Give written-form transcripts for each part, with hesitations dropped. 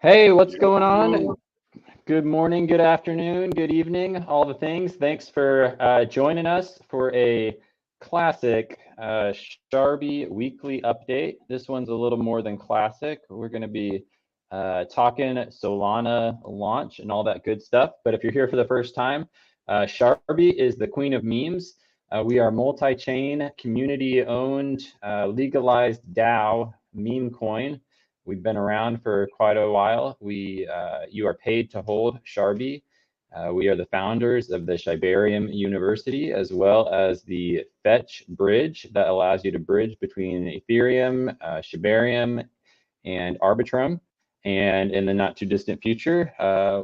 Hey, what's going on? Good morning, good afternoon, good evening, all the things. Thanks for joining us for a classic Sharbi weekly update. This one's a little more than classic. We're going to be talking Solana launch and all that good stuff. But if you're here for the first time, Sharbi is the queen of memes. We are multi-chain, community-owned, legalized DAO meme coin. We've been around for quite a while. You are paid to hold Sharbi. We are the founders of the Shibarium University, as well as the Fetch Bridge that allows you to bridge between Ethereum, Shibarium, and Arbitrum. And in the not too distant future,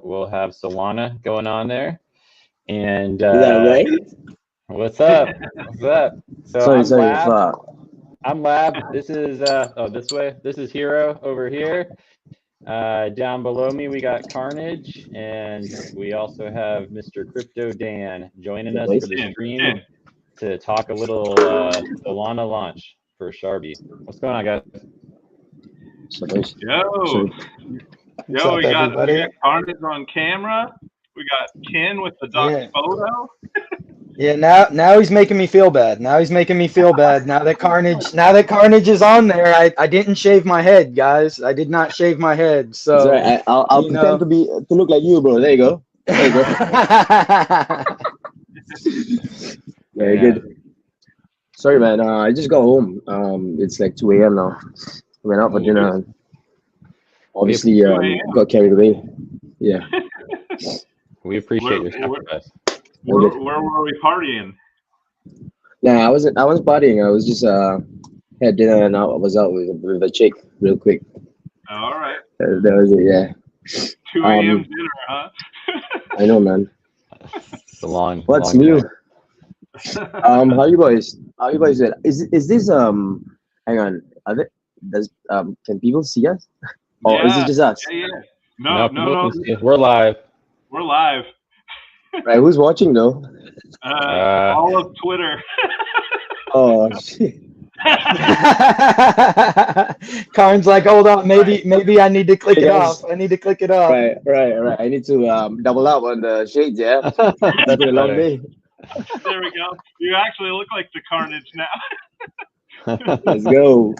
we'll have Solana going on there. And Is that right? what's up? What's up? So Sorry. I'm Lab. This is this way. This is Hero over here. Down below me, we got Carnage, and we also have Mr. Crypto Dan joining us for the stream to talk a little Solana launch for Sharbi. What's going on, guys? Yo, we got Carnage on camera. We got Ken with the doc photo. Yeah, now he's making me feel bad. Now he's making me feel bad. Now that Carnage is on there, I didn't shave my head, guys. I did not shave my head. So right. I'll pretend to look like you, bro. There you go. Very good. Sorry, man. I just got home. It's like 2 a.m. now. Went out for dinner. And obviously, got carried away. Yeah. We appreciate your sacrifice. Where were we partying? Nah, I wasn't partying. I was just had dinner and I was out with a chick real quick. All right. That was it. Yeah. 2 a.m. dinner, huh? I know, man. It's a long. What's long new? time. How you guys? Doing? Is this Hang on. Can people see us? Or is it just us? Yeah. No. We're live. We're live. Right, who's watching though? All of Twitter. Oh shit. Karn's like, hold on, maybe I need to click it off. I need to click it off. Right. I need to double up on the shades, yeah. That's been a long day. There we go. You actually look like the Carnage now. Let's go.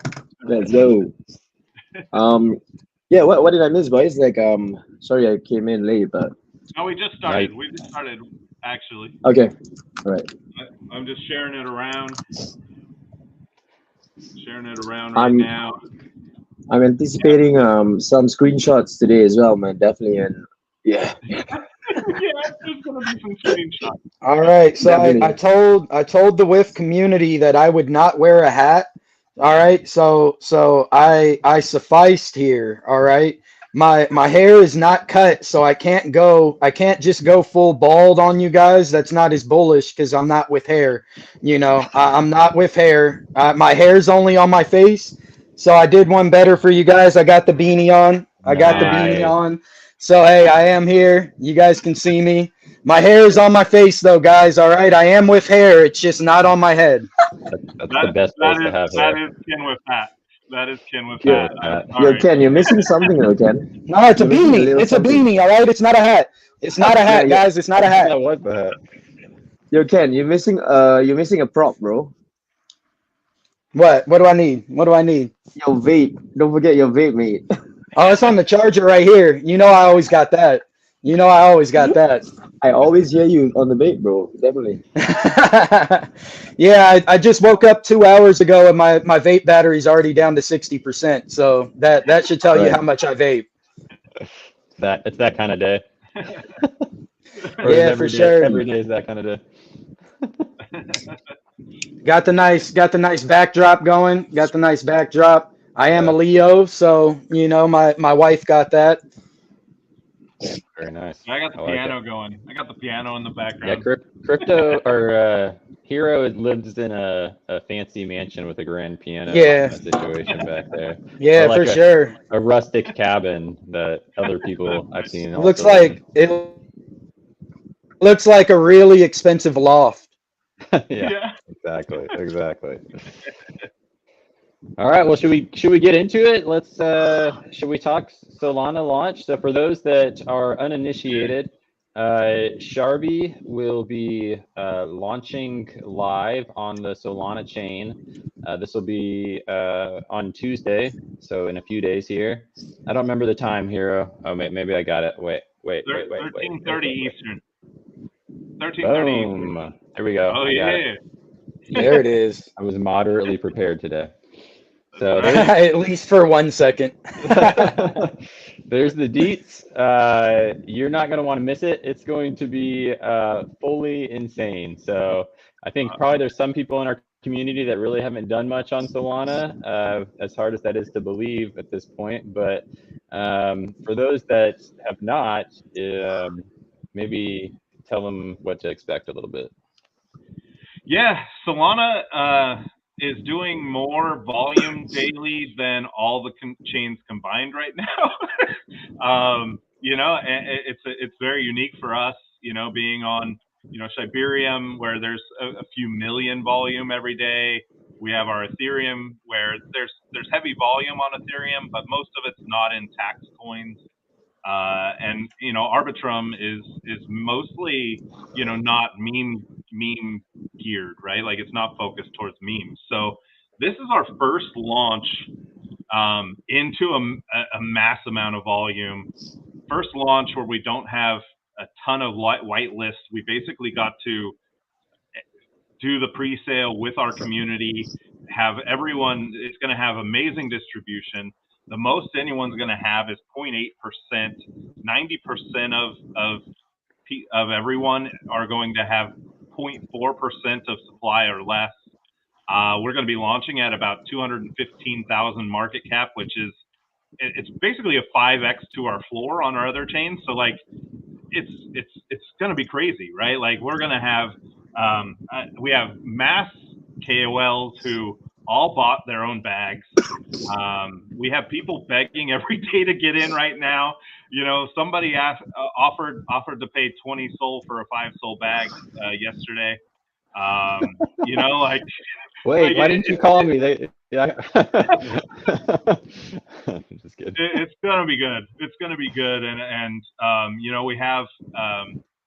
Yeah, what did I miss, boys? Like sorry I came in late, but no, we just started. We just started, actually. Okay. All right. I'm just sharing it around. Right now. I'm anticipating some screenshots today as well, man. Definitely, and yeah. Yeah, there's gonna be some screenshots. All right. So I told the WIF community that I would not wear a hat. All right. So I sufficed here. All right. My hair is not cut, so I can't just go full bald on you guys. That's not as bullish because I'm not with hair. I'm not with hair. My hair's only on my face. So I did one better for you guys. I got the beanie on. So hey, I am here. You guys can see me. My hair is on my face though, guys. All right. I am with hair. It's just not on my head. That's the best place to have hair. That is Ken with hat. That is Ken with that. Yo, Ken, you're missing something though, Ken. No, it's a beanie. It's a beanie, all right? It's not a hat. It's not a hat, guys. It's not a hat. What the heck? Yo, Ken, you're missing a prop, bro. What do I need? Your vape. Don't forget your vape, mate. Oh, it's on the charger right here. I always got that. I always hear you on the vape, bro. Definitely. Yeah, I just woke up 2 hours ago and my vape battery's already down to 60%. So that should tell you how much I vape. It's that kind of day. Yeah, for sure. Every day is that kind of day. Got the nice backdrop going. I am a Leo, so my wife got that. Very nice. I got the piano going. I got the piano in the background. Yeah, Crypto or Hero lives in a fancy mansion with a grand piano. Yeah. Situation back there. Yeah, like for sure. A rustic cabin that other people I've seen. Looks like a really expensive loft. yeah, exactly. All right. Well, should we get into it? Let's should we talk Solana launch? So for those that are uninitiated, Sharbi will be launching live on the Solana chain. This will be on Tuesday, so in a few days here. I don't remember the time, Hero. Oh, maybe I got it. Wait. 13:30 Eastern. 13:30 Eastern. Boom. There we go. Oh, I got yeah. it. There it is. I was moderately prepared today. So At least for 1 second. there's the deets. You're not going to want to miss it. It's going to be fully insane. So I think probably there's some people in our community that really haven't done much on Solana, as hard as that is to believe at this point. But for those that have not, maybe tell them what to expect a little bit. Yeah, Solana is doing more volume daily than all the chains combined right now. You know, it's very unique for us, you know, being on, you know, Shibarium, where there's a few million volume every day. We have our Ethereum, where there's heavy volume on Ethereum, but most of it's not in tax coins. And you know, Arbitrum is mostly, you know, not meme geared, right? Like it's not focused towards memes. So this is our first launch into a mass amount of volume. First launch where we don't have a ton of white lists. We basically got to do the pre-sale with our community, have everyone. It's going to have amazing distribution. The most anyone's going to have is 0.8%. 90% of everyone are going to have 0.4% of supply or less. We're going to be launching at about 215,000 market cap, which is it's basically a 5x to our floor on our other chains. So like it's going to be crazy, right? Like we're going to have we have mass KOLs who all bought their own bags. We have people begging every day to get in right now. You know, somebody offered to pay 20 SOL for a 5 SOL bag yesterday. You know, like wait, like why didn't you call me? Yeah. Just kidding. It's gonna be good. It's gonna be good, and you know, we have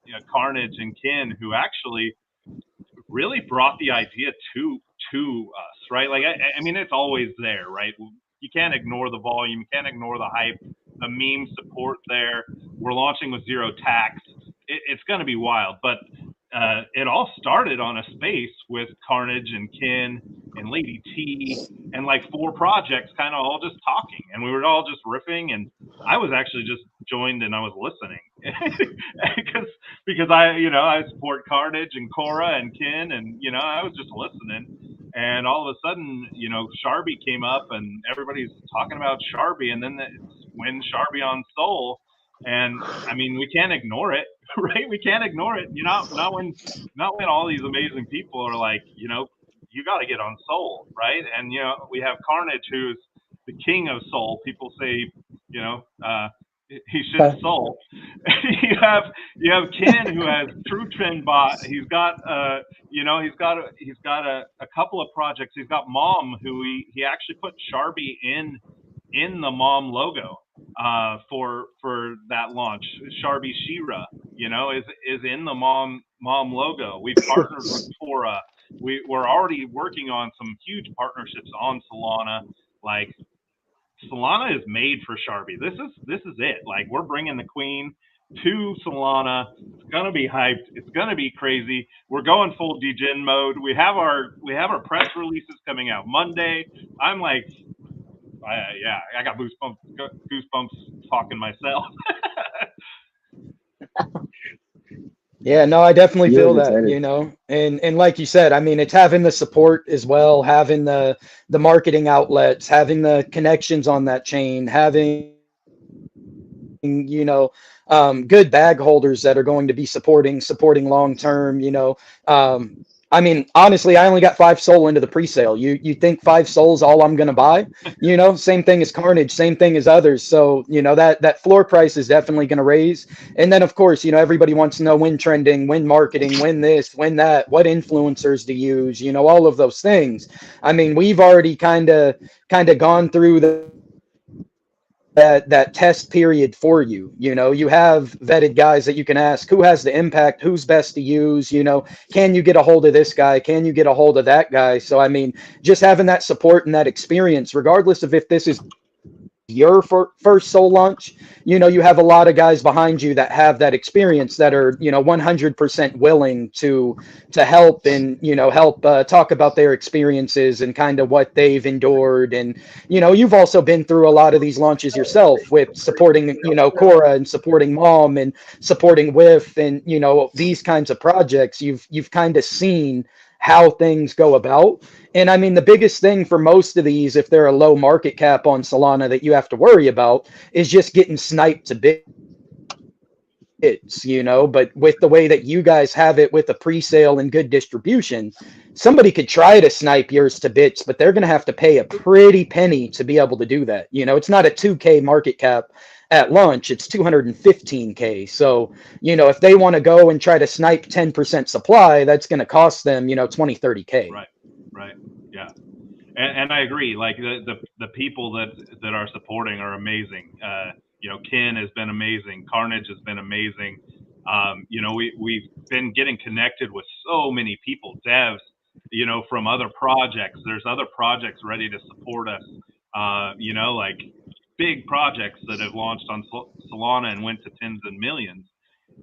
you know, Carnage and Kin, who actually really brought the idea to us, right? Like I mean, it's always there, right? You can't ignore the volume, you can't ignore the hype, the meme support there. We're launching with zero tax. It's going to be wild, but it all started on a space with Carnage and Kin and Lady T and like 4 projects kind of all just talking, and we were all just riffing, and I was actually just joined and I was listening because I, you know, I support Carnage and Cora and Kin, and you know, I was just listening. And all of a sudden, you know, Sharbi came up and everybody's talking about Sharbi, and then it's when Sharbi on Sol. And I mean, we can't ignore it, right? We can't ignore it. You know, not when all these amazing people are like, you know, you got to get on Sol, right? And you know, we have Carnage, who's the king of Sol. People say, you know, he should Sol. you have Ken, who has True Trend Bot. He's got you know, he's got a couple of projects. He's got Mom, who he actually put Sharbi in the Mom logo for that launch. Sharbi Shira, you know, is in the Mom logo. We've partnered with Cora. We're already working on some huge partnerships on Solana. Like Solana is made for Sharbi. This is it. Like we're bringing the queen to Solana. It's gonna be hyped. It's gonna be crazy. We're going full degen mode. We have our press releases coming out Monday. I'm like, yeah, I got goosebumps talking myself. Yeah, no, I definitely feel that, you know, and like you said, I mean, it's having the support as well, having the marketing outlets, having the connections on that chain, having, you know, good bag holders that are going to be supporting long term, you know. I mean, honestly, I only got 5 SOL into the pre-sale. You think 5 SOL's all I'm gonna buy? Same thing as Carnage, same thing as others. So, that floor price is definitely gonna raise. And then of course, everybody wants to know when trending, when marketing, when this, when that, what influencers to use, all of those things. I mean, we've already kind of gone through that test period for you. You have vetted guys that you can ask who has the impact, who's best to use. Can you get a hold of this guy, can you get a hold of that guy? So I mean, just having that support and that experience, regardless of if this is your first SOL launch, you have a lot of guys behind you that have that experience, that are 100% willing to help, and help talk about their experiences and kind of what they've endured. And you've also been through a lot of these launches yourself, with supporting Cora, and supporting Mom, and supporting WIF, and these kinds of projects. You've kind of seen how things go about. And I mean, the biggest thing for most of these, if they're a low market cap on Solana, that you have to worry about is just getting sniped to bits. But with the way that you guys have it, with a pre-sale and good distribution, somebody could try to snipe yours to bits, but they're going to have to pay a pretty penny to be able to do that. It's not a 2K market cap at launch, it's 215K. So, if they want to go and try to snipe 10% supply, that's going to cost them, 20, 30K. Right. Yeah. And I agree. Like the people that are supporting are amazing. Ken has been amazing. Carnage has been amazing. We've been getting connected with so many people, devs, from other projects. There's other projects ready to support us. Like big projects that have launched on Solana and went to tens and millions.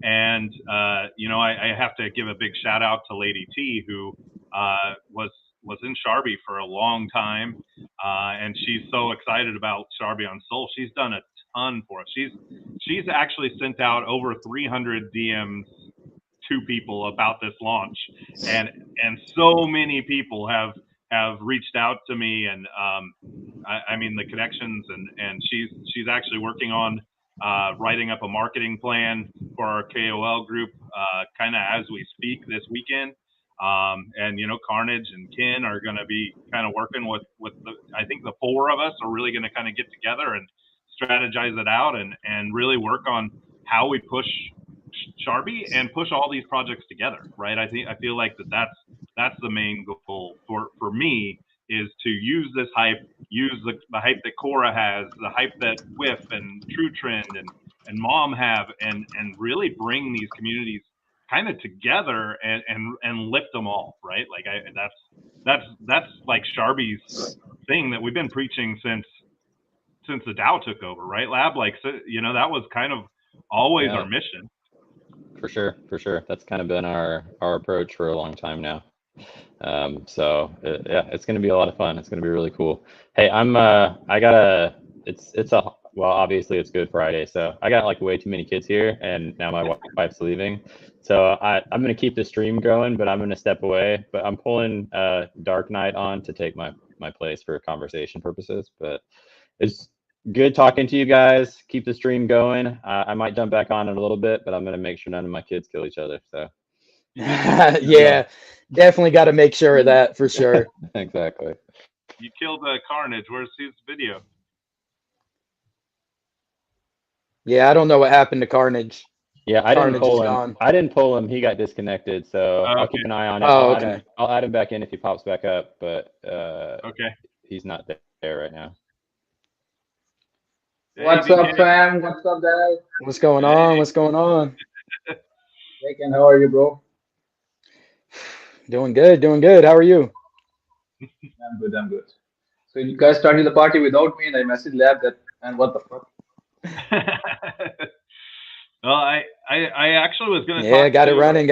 And I have to give a big shout out to Lady T, who was in Sharbi for a long time, and she's so excited about Sharbi on Sol. She's done a ton for us. She's actually sent out over 300 DMs to people about this launch, and so many people have reached out to me, and I mean the connections, and she's actually working on writing up a marketing plan for our KOL group, kind of as we speak this weekend. And Carnage and Ken are going to be kind of working with I think the 4 of us are really going to kind of get together and strategize it out, and really work on how we push Sharbi and push all these projects together, right? I feel like that's the main goal for me, is to use this hype, use the hype that Cora has, the hype that WIF and True Trend and Mom have, and really bring these communities kind of together and lift them all, right? Like that's like Sharbi's thing that we've been preaching since the DAO took over, right? Lab, like, that was kind of always our mission. For sure. That's kind of been our approach for a long time now. So it's going to be a lot of fun. It's going to be really cool. Hey, well, obviously it's Good Friday, so I got like way too many kids here, and now my wife's leaving. So I'm going to keep the stream going, but I'm going to step away. But I'm pulling Dark Knight on to take my place for conversation purposes. But it's good talking to you guys. Keep the stream going. I might jump back on in a little bit, but I'm going to make sure none of my kids kill each other. So yeah, definitely got to make sure of that, for sure. Exactly. You killed Carnage. Where's his video? Yeah, I don't know what happened to Carnage. Yeah, I didn't pull him. I didn't pull him. He got disconnected, so I'll keep an eye on it. I'll add him back in if he pops back up, but okay, he's not there right now. What's up, fam? What's up, guys? What's going on? What's going on? Hey, Ken, how are you, bro? Doing good. How are you? I'm good. So you guys started the party without me, and I messaged Lab that, and what the fuck? Well, I actually was going to talk got it running.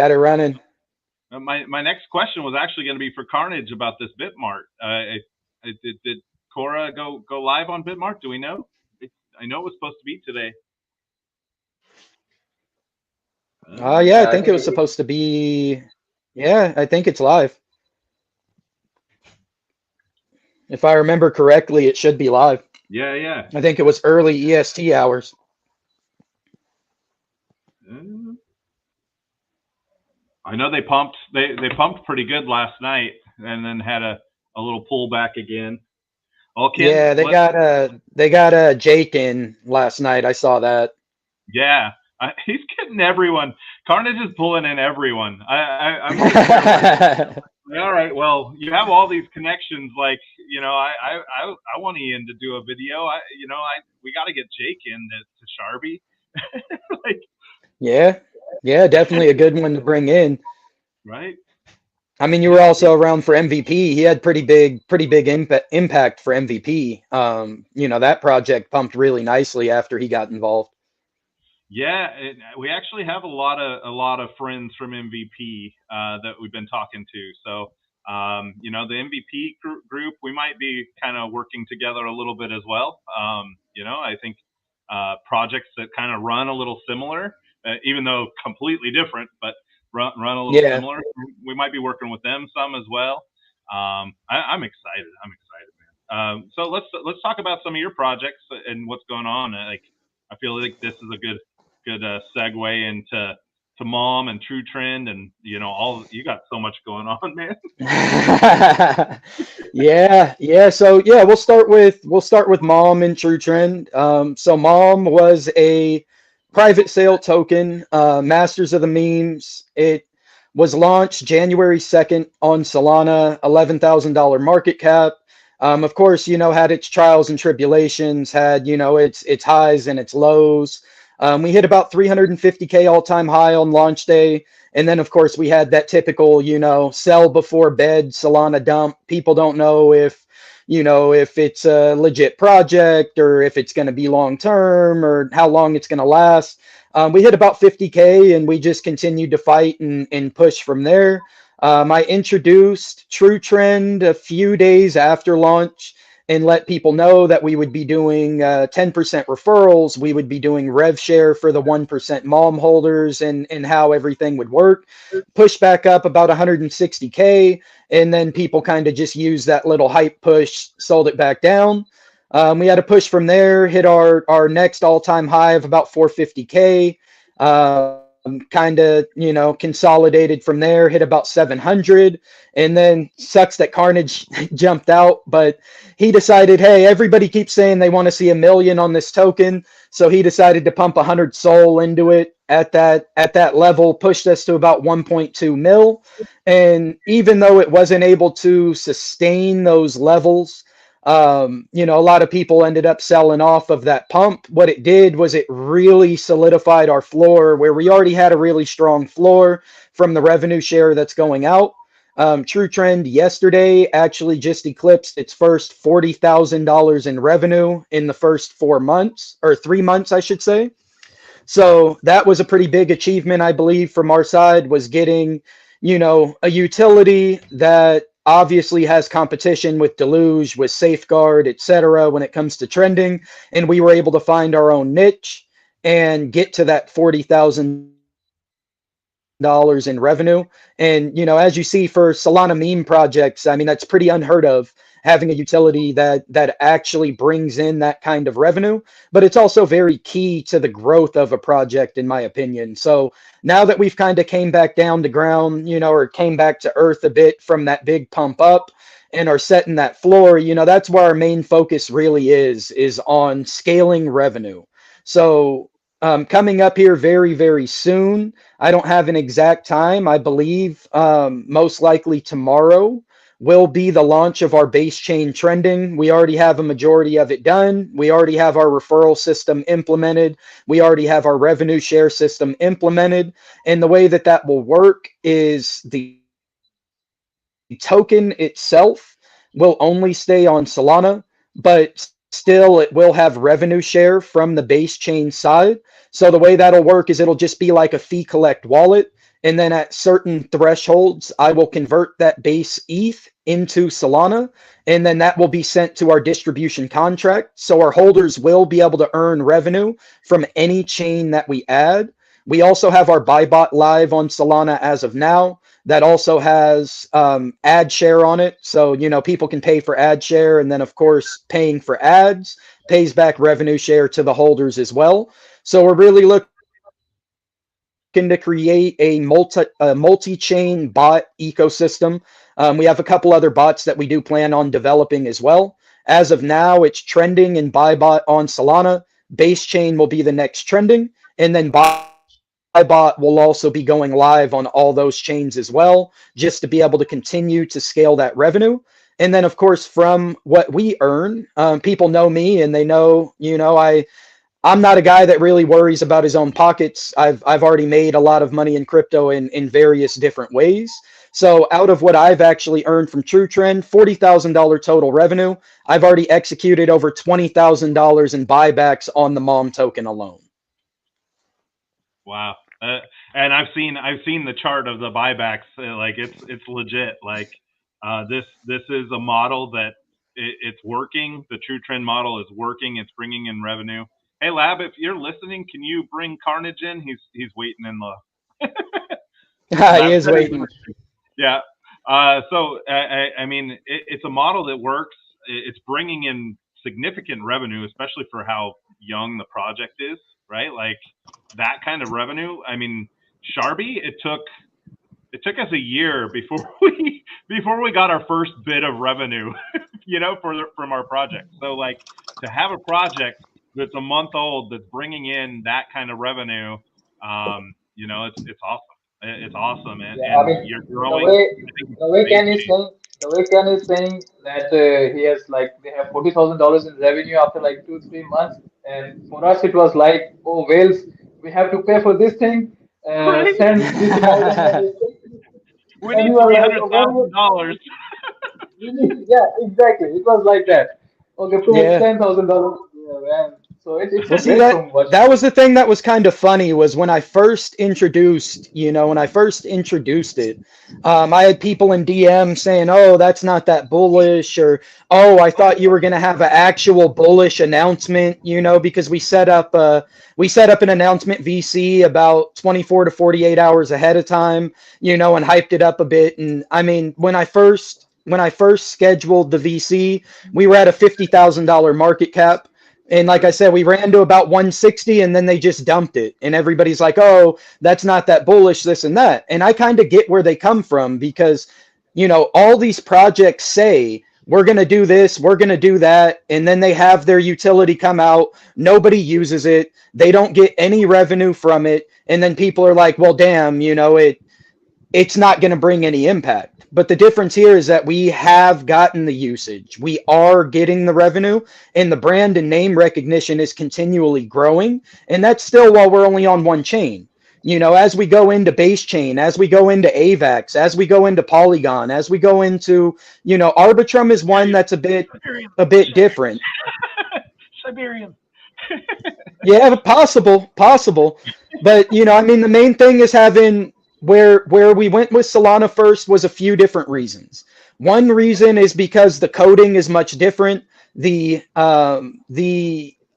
My next question was actually going to be for Carnage about this Bitmart. Did Cora go live on Bitmart? Do we know? I know it was supposed to be today. Yeah, I think it was supposed to be. Yeah, I think it's live. If I remember correctly, it should be live. Yeah. I think it was early EST hours. I know they pumped pretty good last night, and then had a little pullback again. Well, Ken, Yeah, they got Jake in last night. I saw that. Yeah, he's getting everyone. Carnage is pulling in everyone. I'm like, all right, well, you have all these connections. Like, I want Ian to do a video. We got to get Jake in to Sharbi. Like, yeah, definitely a good one to bring in. Right. I mean, you were also around for MVP. He had pretty big impact for MVP. That project pumped really nicely after he got involved. Yeah, we actually have a lot of friends from MVP that we've been talking to. So, the MVP group, we might be kind of working together a little bit as well. I think projects that kind of run a little similar, even though completely different, but run a little similar. We might be working with them some as well. I'm excited. So let's talk about some of your projects and what's going on. Like, I feel like this is a good segue into Mom and True Trend, and you got so much going on, man. yeah. So yeah, we'll start with Mom and True Trend. So Mom was a private sale token, Masters of the Memes. It was launched January 2nd on Solana, $11,000 market cap. Of course, had its trials and tribulations, had its highs and its lows. We hit about 350K all-time high on launch day. And then, of course, we had that typical, sell before bed Solana dump. People don't know if it's a legit project or if it's going to be long-term or how long it's going to last. We hit about 50K and we just continued to fight and push from there. I introduced True Trend a few days after launch and let people know that we would be doing 10% referrals. We would be doing rev share for the 1% Mom holders and how everything would work. Push back up about 160K. And then people kind of just used that little hype push, sold it back down. We had a push from there, hit our next all-time high of about 450K. Kind of, consolidated from there, hit about 700. And then sucks that Carnage jumped out, but he decided, hey, everybody keeps saying they want to see 1 million on this token. So he decided to pump 100 SOL into it at that level, pushed us to about 1.2 mil. And even though it wasn't able to sustain those levels, a lot of people ended up selling off of that pump. What it did was it really solidified our floor where we already had a really strong floor from the revenue share that's going out. True Trend yesterday actually just eclipsed its first $40,000 in revenue in the first 4 months, or 3 months, I should say. So that was a pretty big achievement, I believe, from our side, was getting, a utility that obviously has competition with Deluge, with Safeguard, etc. when it comes to trending. And we were able to find our own niche and get to that $40,000 in revenue. And, as you see for Solana meme projects, I mean, that's pretty unheard of, having a utility that actually brings in that kind of revenue. But it's also very key to the growth of a project, in my opinion. So now that we've kind of came back down to ground, or came back to earth a bit from that big pump up and are setting that floor, that's where our main focus really is on scaling revenue. So coming up here very, very soon, I don't have an exact time. I believe most likely tomorrow will be the launch of our base chain trending. We already have a majority of it done. We already have our referral system implemented. We already have our revenue share system implemented. And the way that will work is the token itself will only stay on Solana, but still it will have revenue share from the base chain side. So the way that'll work is it'll just be like a fee collect wallet. And then at certain thresholds, I will convert that base ETH into Solana, and then that will be sent to our distribution contract. So our holders will be able to earn revenue from any chain that we add. We also have our buy bot live on Solana as of now. That also has ad share on it. So, people can pay for ad share, and then, of course, paying for ads pays back revenue share to the holders as well. So we're really looking to create a multi-chain bot ecosystem. We have a couple other bots that we do plan on developing as well. As of now, it's trending and buy bot on Solana. Base chain will be the next trending, and then buy bot will also be going live on all those chains as well, just to be able to continue to scale that revenue. And then, of course, from what we earn, people know me and they know, I'm not a guy that really worries about his own pockets. I've already made a lot of money in crypto in various different ways. So out of what I've actually earned from True Trend, $40,000 total revenue, I've already executed over $20,000 in buybacks on the MOM token alone. Wow. And I've seen the chart of the buybacks. Like it's legit. Like this is a model that it's working. The True Trend model is working. It's bringing in revenue. Hey, Lab, if you're listening, can you bring Carnage in? He's waiting in the. He is waiting. Yeah. So I mean, it's a model that works. It's bringing in significant revenue, especially for how young the project is, right? Like that kind of revenue. I mean, Sharbi, it took us a year before we got our first bit of revenue, from our project. So like to have a project that's a month old that's bringing in that kind of revenue, it's awesome. It's awesome, and you're growing. The way Ken is saying that he has they have $40,000 in revenue after like 2-3 months, and for us it was like, oh whales, we have to pay for this thing, send this amount. We need $300,000. Yeah, exactly. It was like that. Okay, pay $10,000. So it's that was the thing that was kind of funny was when I first introduced it, I had people in DM saying, "Oh, that's not that bullish," or "Oh, I thought you were going to have an actual bullish announcement," because we set up an announcement VC about 24 to 48 hours ahead of time, and hyped it up a bit. And I mean, when I first scheduled the VC, we were at a $50,000 market cap. And like I said, we ran to about 160 and then they just dumped it. And everybody's like, oh, that's not that bullish, this and that. And I kind of get where they come from because, all these projects say, we're going to do this, we're going to do that. And then they have their utility come out. Nobody uses it. They don't get any revenue from it. And then people are like, well, damn, it's not going to bring any impact. But the difference here is that we have gotten the usage. We are getting the revenue, and the brand and name recognition is continually growing. And that's still while we're only on one chain. As we go into base chain, as we go into AVAX, as we go into Polygon, as we go into, Arbitrum is one that's a bit different. Siberian. Yeah, possible. But, the main thing is having... Where we went with Solana first was a few different reasons. One reason is because the coding is much different. The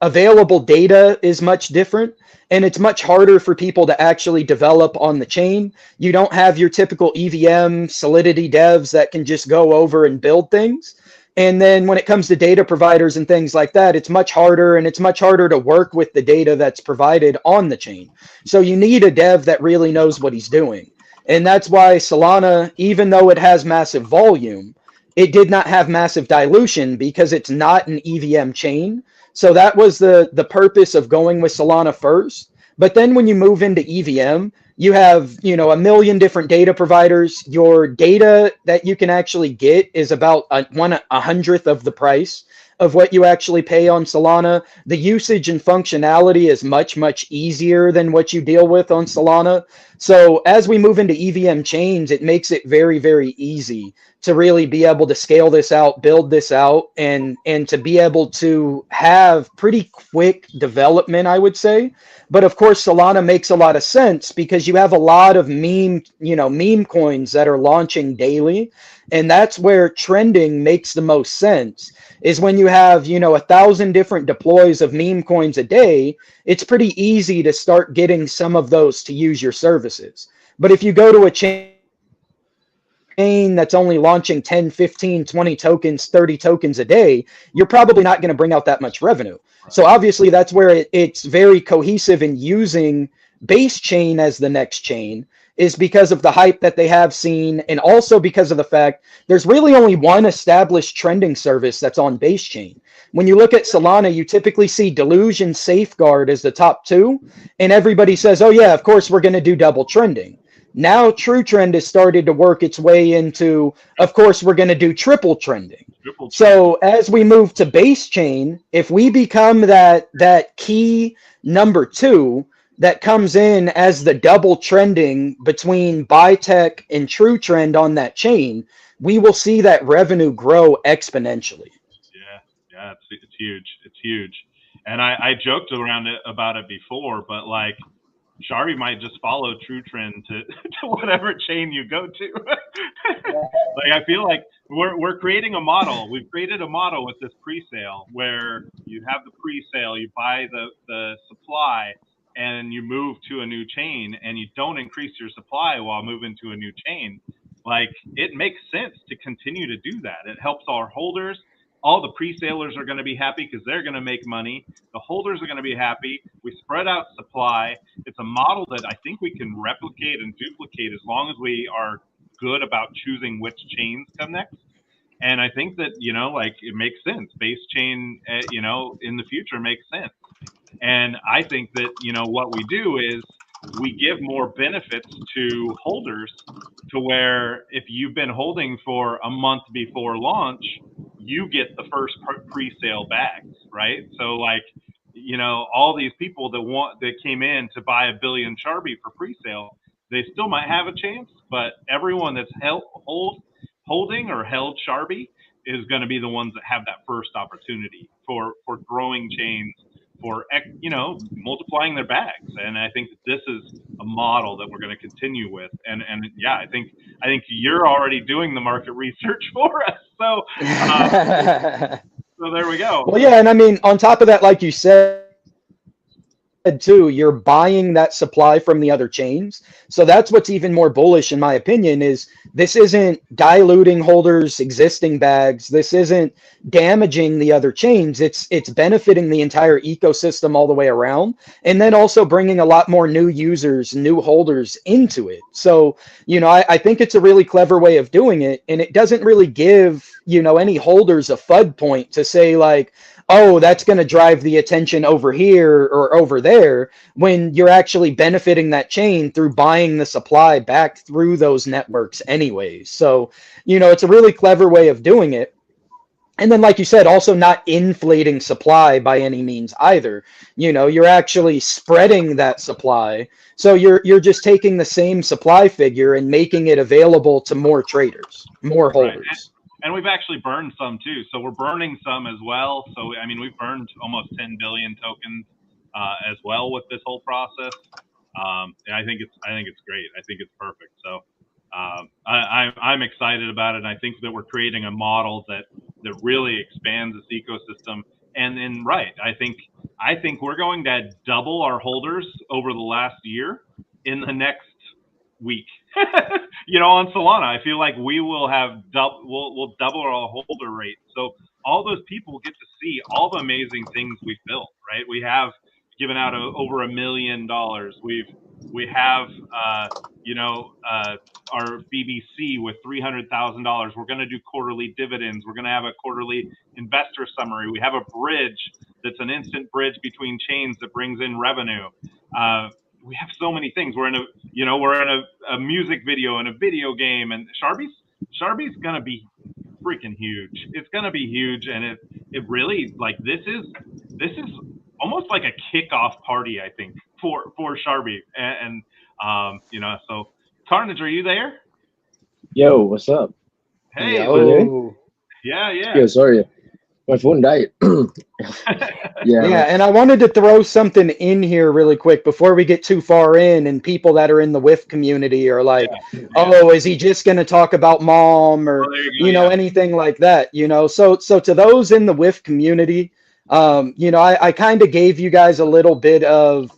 available data is much different, and it's much harder for people to actually develop on the chain. You don't have your typical EVM Solidity devs that can just go over and build things. And then when it comes to data providers and things like that, it's much harder, and it's much harder to work with the data that's provided on the chain. So you need a dev that really knows what he's doing. And that's why Solana, even though it has massive volume, it did not have massive dilution because it's not an EVM chain. So that was the purpose of going with Solana first. But then when you move into EVM, you have, a million different data providers. Your data that you can actually get is about a 100th of the price of what you actually pay on Solana. The usage and functionality is much, much easier than what you deal with on Solana. So as we move into EVM chains, it makes it very, very easy to really be able to scale this out, build this out, and to be able to have pretty quick development, I would say. But of course, Solana makes a lot of sense because you have a lot of meme coins that are launching daily. And that's where trending makes the most sense, is when you have, 1,000 different deploys of meme coins a day, it's pretty easy to start getting some of those to use your services. But if you go to a chain that's only launching 10, 15, 20 tokens, 30 tokens a day, you're probably not going to bring out that much revenue. So obviously that's where it's very cohesive in using base chain as the next chain is because of the hype that they have seen, and also because of the fact there's really only one established trending service that's on base chain. When you look at Solana, you typically see Deluge and Safeguard as the top two, and everybody says, oh yeah, of course we're going to do double trending. Now True Trend has started to work its way into, of course we're going to do triple trending. So as we move to base chain, if we become that key number two that comes in as the double trending between Bitech and True Trend on that chain, we will see that revenue grow exponentially. Yeah, it's huge. It's huge. And I joked around about it before, but like Sharbi might just follow True Trend to whatever chain you go to. Like I feel like we're creating a model. We've created a model with this pre-sale where you have the pre-sale, you buy the supply, and you move to a new chain, and you don't increase your supply while moving to a new chain. Like it makes sense to continue to do that. It helps our holders. All the pre-salers are going to be happy because they're going to make money. The holders are going to be happy. We spread out supply. It's a model that I think we can replicate and duplicate as long as we are good about choosing which chains come next. And I think that, like it makes sense. Base chain, in the future makes sense. And I think that, what we do is we give more benefits to holders to where if you've been holding for a month before launch, you get the first pre-sale bags, right? So like, all these people that came in to buy $1 billion Sharbi for pre-sale, they still might have a chance, but everyone that's holding or held Sharbi is going to be the ones that have that first opportunity for growing chains, for multiplying their bags. And I think that this is a model that we're going to continue with. And yeah, I think you're already doing the market research for us. So so there we go. Well, yeah, and I mean, on top of that, like you said too, you're buying that supply from the other chains. So that's what's even more bullish, in my opinion, is this isn't diluting holders' existing bags. This isn't damaging the other chains. It's benefiting the entire ecosystem all the way around, and then also bringing a lot more new users, new holders into it. So, I think it's a really clever way of doing it, and it doesn't really give, any holders a FUD point to say like, oh, that's going to drive the attention over here or over there, when you're actually benefiting that chain through buying the supply back through those networks anyways. So, it's a really clever way of doing it. And then, like you said, also not inflating supply by any means either. You're actually spreading that supply. So you're just taking the same supply figure and making it available to more traders, more holders. Right. And we've actually burned some too. So we're burning some as well. So, I mean, we've burned almost 10 billion tokens as well with this whole process. And I think it's great. I think it's perfect. So I'm excited about it. And I think that we're creating a model that really expands this ecosystem. And then, right, I think we're going to double our holders over the last year in the next week. On Solana, I feel like we will have we'll double our holder rate. So all those people get to see all the amazing things we've built, right? We have given out over $1 million. We have our BBC with $300,000. We're going to do quarterly dividends. We're going to have a quarterly investor summary. We have a bridge that's an instant bridge between chains that brings in revenue. We have so many things. We're in a music video and a video game, and Sharbi's gonna be freaking huge. It's gonna be huge, and it really, like, this is almost like a kickoff party, I think, for Sharbi. And so Carnage, are you there? Yo, what's up? Hey. Yo. Yeah. Yo, sorry. My phone died. Yeah, and I wanted to throw something in here really quick before we get too far in, and people that are in the WIF community are like, oh, is he just going to talk about mom or, anything like that, So to those in the WIF community, I kind of gave you guys a little bit of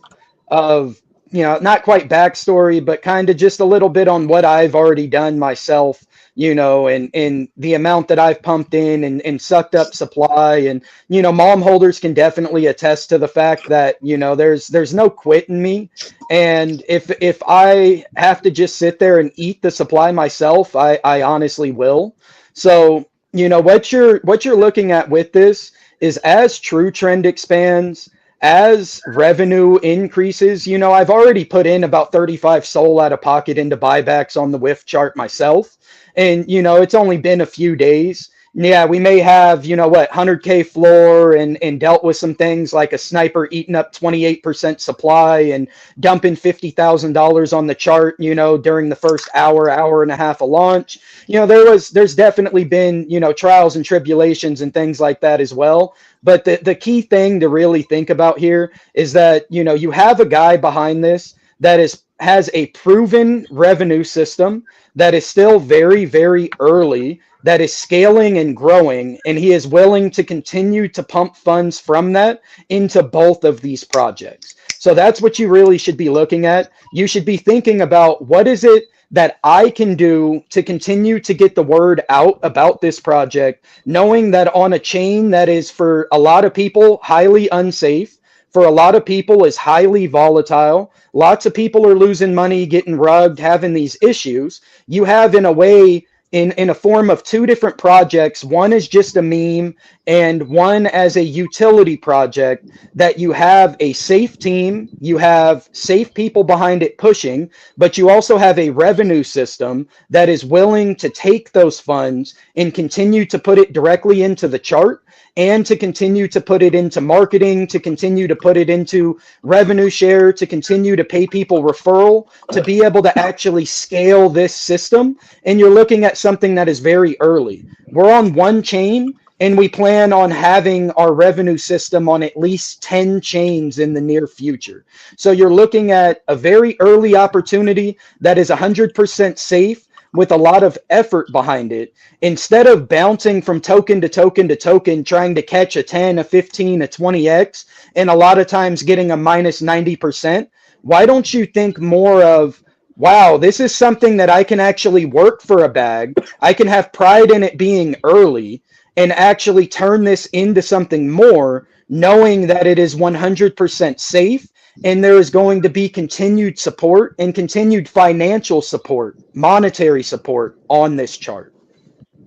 not quite backstory, but kind of just a little bit on what I've already done myself and the amount that I've pumped in and sucked up supply. And, mom holders can definitely attest to the fact that, there's no quit in me. And if I have to just sit there and eat the supply myself, I honestly will. So, what you're looking at with this is, as True Trend expands, as revenue increases, I've already put in about 35 SOL out of pocket into buybacks on the whiff chart myself. And, it's only been a few days. Yeah, we may have, 100K floor and dealt with some things like a sniper eating up 28% supply and dumping $50,000 on the chart, during the first hour and a half of launch. There's definitely been, trials and tribulations and things like that as well. But the key thing to really think about here is that, you have a guy behind this that has a proven revenue system that is still very, very early, that is scaling and growing, and he is willing to continue to pump funds from that into both of these projects. So that's what you really should be looking at. You should be thinking about, what is it that I can do to continue to get the word out about this project, knowing that on a chain that is, for a lot of people, highly unsafe, for a lot of people is highly volatile, lots of people are losing money, getting rugged, having these issues. You have, in a way, in a form of two different projects. One is just a meme, and one as a utility project, that you have a safe team, you have safe people behind it pushing, but you also have a revenue system that is willing to take those funds and continue to put it directly into the chart, and to continue to put it into marketing, to continue to put it into revenue share, to continue to pay people referral, to be able to actually scale this system. And you're looking at something that is very early. We're on one chain, and we plan on having our revenue system on at least 10 chains in the near future. So you're looking at a very early opportunity that is 100% safe, with a lot of effort behind it. Instead of bouncing from token to token to token, trying to catch a 10, a 15, a 20x, and a lot of times getting a minus 90%, why don't you think more of, wow, this is something that I can actually work for a bag. I can have pride in it being early and actually turn this into something more, knowing that it is 100% safe. And there is going to be continued support and continued financial support, monetary support on this chart.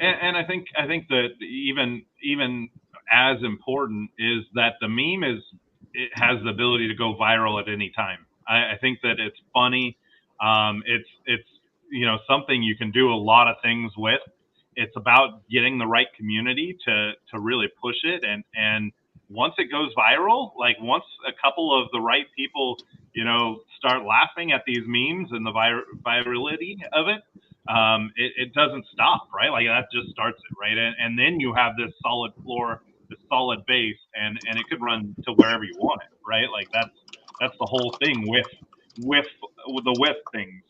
And I think that even as important is that the meme it has the ability to go viral at any time. I think that it's funny. It's something you can do a lot of things with. It's about getting the right community to really push it, and once it goes viral, like once a couple of the right people, start laughing at these memes and the virality of it, it doesn't stop, right? Like that just starts it, right? And then you have this solid floor, this solid base, and it could run to wherever you want it, right? Like that's the whole thing with the whiff things,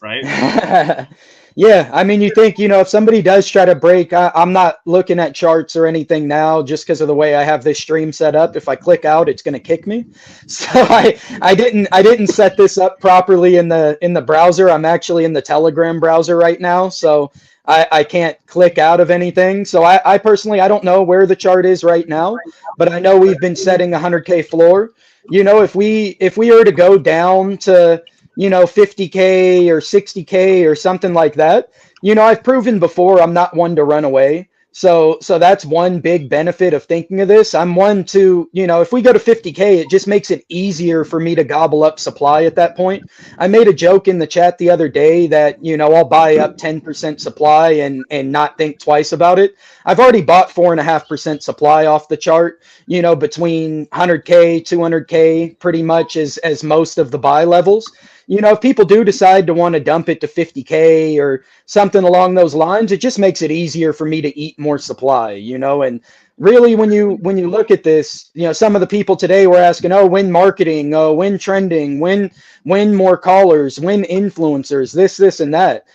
right? Yeah, I mean, you think, if somebody does try to break, I'm not looking at charts or anything now just because of the way I have this stream set up. If I click out, it's going to kick me. So I didn't set this up properly in the browser. I'm actually in the Telegram browser right now, so I can't click out of anything. So I personally, I don't know where the chart is right now, but I know we've been setting 100K floor. If we were to go down to 50K or 60K or something like that, I've proven before I'm not one to run away. So that's one big benefit of thinking of this. I'm one to, if we go to 50K, it just makes it easier for me to gobble up supply at that point. I made a joke in the chat the other day that, I'll buy up 10% supply and not think twice about it. I've already bought 4.5% supply off the chart, between 100K, 200K, pretty much as most of the buy levels. If people do decide to want to dump it to 50K or something along those lines, it just makes it easier for me to eat more supply, and really when you look at this, some of the people today were asking, when marketing, when trending, when more callers, when influencers, this and that,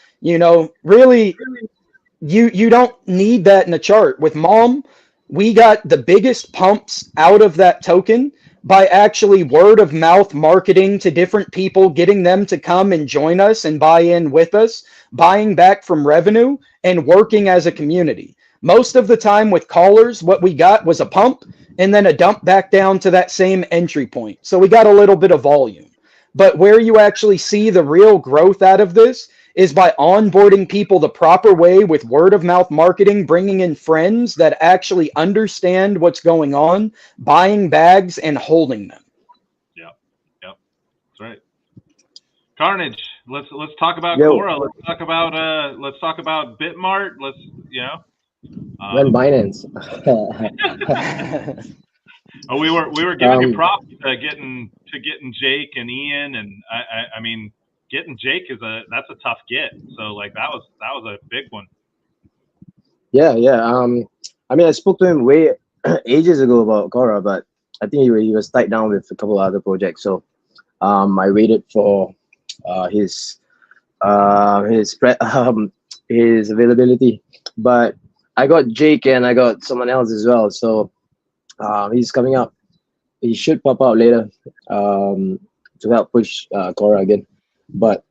really you don't need that in a chart. With Mom, we got the biggest pumps out of that token by actually word of mouth marketing to different people, getting them to come and join us and buy in with us, buying back from revenue and working as a community. Most of the time with callers, what we got was a pump and then a dump back down to that same entry point. So we got a little bit of volume. But where you actually see the real growth out of this is by onboarding people the proper way with word of mouth marketing, bringing in friends that actually understand what's going on, buying bags and holding them. Yep. That's right. Carnage. Let's talk about Yo. Cora. Let's talk about Bitmart. Run Binance. Oh, we were giving you props getting Jake and Ian, and I mean, getting Jake that's a tough get. So like that was a big one. Yeah. I mean, I spoke to him way ages ago about Cora, but I think he was tied down with a couple of other projects. So I waited for his availability, but I got Jake and I got someone else as well. So he's coming up. He should pop out later to help push Cora again. But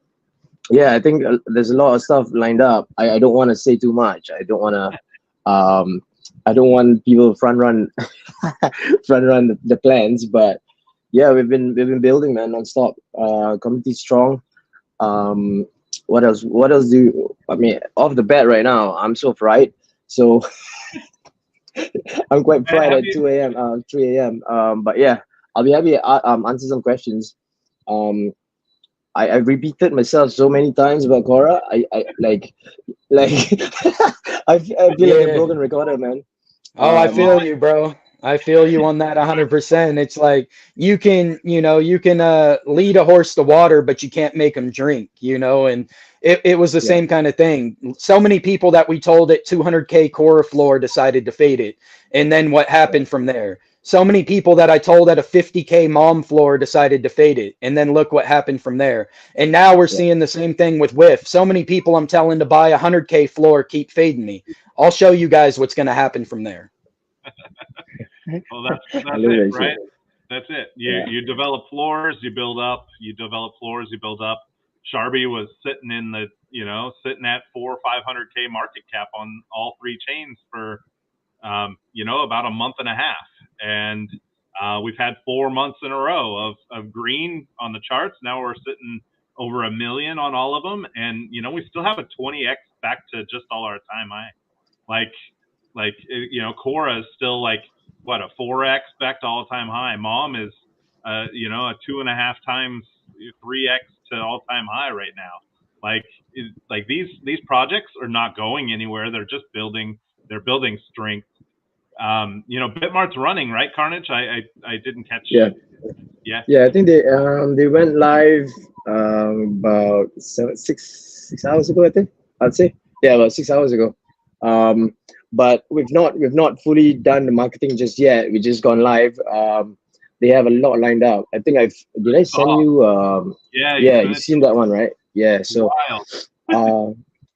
yeah, I think there's a lot of stuff lined up. I don't want to say too much. I don't want to. I don't want people front run the plans. But yeah, we've been building, man, nonstop. Community strong. What else? I mean, off the bat right now, I'm so fried. So I'm quite fried at 2 a.m., 3 a.m. But yeah, I'll be happy to answer some questions. I repeated myself so many times about Cora. I I feel like a broken recorder, man. Oh, I feel you, bro. I feel you on that 100%. It's like you can lead a horse to water, but you can't make him drink, and it was the same kind of thing. So many people that we told at 200K Cora floor decided to fade it. And then what happened from there? So many people that I told at a 50K mom floor decided to fade it. And then look what happened from there. And now we're seeing the same thing with Whiff. So many people I'm telling to buy 100K floor keep fading me. I'll show you guys what's going to happen from there. Well, that's it, right? That's it. You develop floors, you build up. You develop floors, you build up. Sharbi was sitting at 400 or 500K market cap on all three chains for about a month and a half, and we've had 4 months in a row of green on the charts. Now we're sitting over $1 million on all of them, and we still have a 20x back to just all our time high. Cora is still like what, a 4x back to all time high. Mom is a 2.5 times 3x to all time high right now. These projects are not going anywhere. They're just building. They're building strength. Bitmart's running, right, Carnage? I didn't catch. Yeah. I think they went live about 6 hours ago. I think I'd say about 6 hours ago. But we've not fully done the marketing just yet. We just gone live. They have a lot lined up. I think did I send you? You've seen that one, right? Yeah. So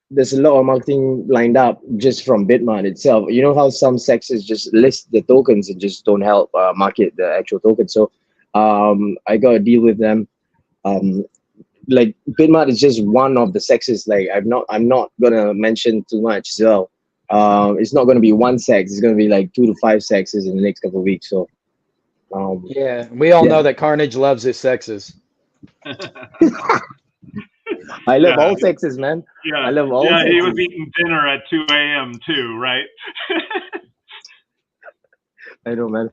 there's a lot of marketing lined up just from Bitmart itself. You know how some sexes just list the tokens and just don't help market the actual token. So I got a deal with them. Like Bitmart is just one of the sexes. Like I'm not gonna mention too much as well. It's not gonna be one sex. It's gonna be like 2 to 5 sexes in the next couple of weeks. So we all know that Carnage loves his sexes. I love all sexes, man. Yeah, I love all sexes. He was eating dinner at 2 a.m. too, right? I know, man.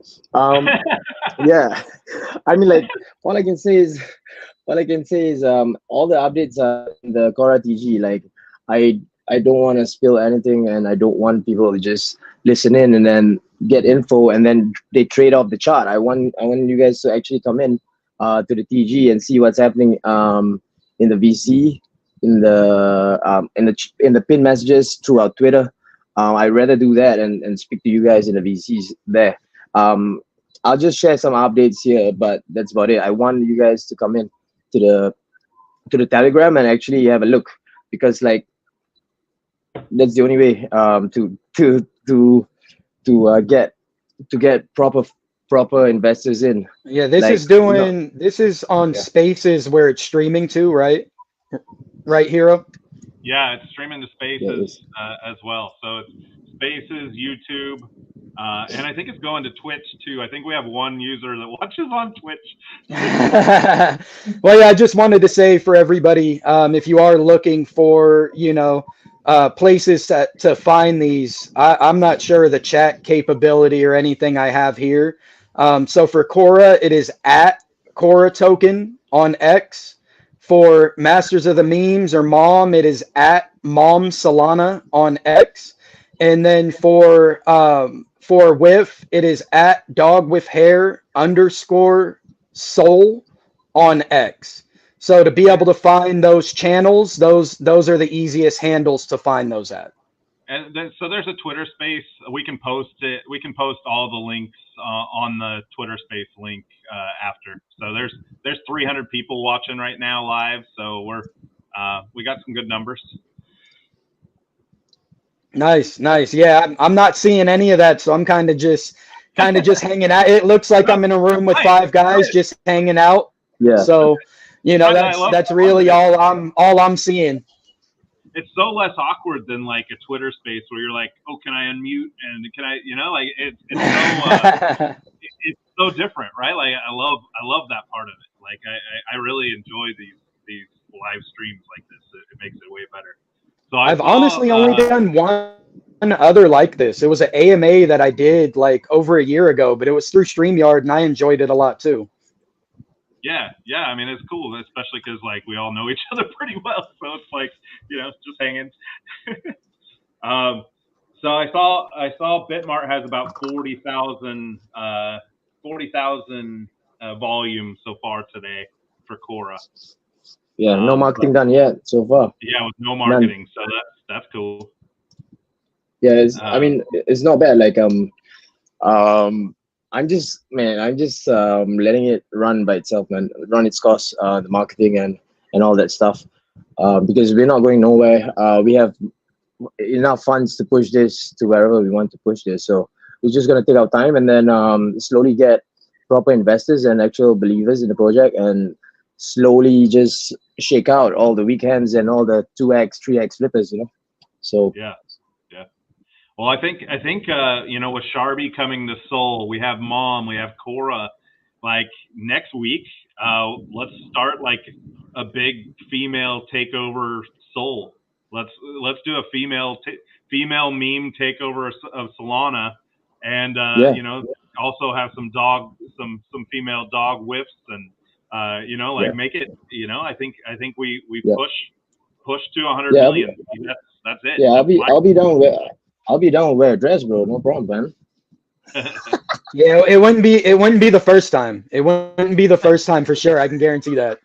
Yeah. I mean, like, all I can say is all the updates are in the Cora TG. Like, I don't want to spill anything, and I don't want people to just listen in and then get info and then they trade off the chart. I want you guys to actually come in to the TG and see what's happening in the VC, in the pin messages throughout Twitter. I'd rather do that and speak to you guys in the VCs there. I'll just share some updates here, but that's about it. I want you guys to come in to the Telegram and actually have a look, because like that's the only way to get proper investors in. Yeah, this is on Spaces where it's streaming too, right? Right, Hero? Yeah, it's streaming to Spaces Yeah, as well. So it's Spaces, YouTube, and I think it's going to Twitch too. I think we have one user that watches on Twitch. Well, yeah, I just wanted to say for everybody, if you are looking for, places to find these, I'm not sure the chat capability or anything I have here. So for Cora, it is at Cora Token on X. For Masters of the Memes or Mom, it is at Mom Solana on X. And then for Whiff, it is at Dog with Hair _ Soul on X. So to be able to find those channels, those are the easiest handles to find those at. And then, so there's a Twitter space. We can post it. We can post all the links on the Twitter space link after. So there's 300 people watching right now live. So we got some good numbers. Nice. Yeah, I'm not seeing any of that, so I'm kind of just hanging out. It looks like I'm in a room with 5 guys just hanging out. yeah. So, that's really all I'm seeing. It's so less awkward than like a Twitter space where you're like, oh, can I unmute and can I, like it's so it's so different, right? Like I love that part of it. Like I really enjoy these live streams like this. It makes it way better. So I've honestly only done one other like this. It was an AMA that I did like over a year ago, but it was through StreamYard and I enjoyed it a lot too. Yeah. I mean, it's cool, especially because like we all know each other pretty well, so it's like just hanging. So I saw Bitmart has about 40,000 volume so far today for Cora. Yeah, no marketing done yet so far. Yeah, with no marketing, so that's cool. Yeah, I mean, it's not bad. Like I'm just letting it run by itself, man. Run its course, the marketing and all that stuff. Because we're not going nowhere. We have enough funds to push this to wherever we want to push this. So we're just gonna take our time and then slowly get proper investors and actual believers in the project, and slowly just shake out all the weekends and all the 2x, 3x flippers. So yeah. Well, I think with Sharbi coming to Seoul, we have Mom, we have Cora. Like next week, let's start like a big female takeover Seoul. Let's do a female meme takeover of Solana, and also have some female dog whiffs and make it. I think we push to 100 million. That's it. Yeah, I'll be down with. I'll be down with wear a dress, bro. No problem, man. Yeah, it wouldn't be the first time. It wouldn't be the first time for sure. I can guarantee that.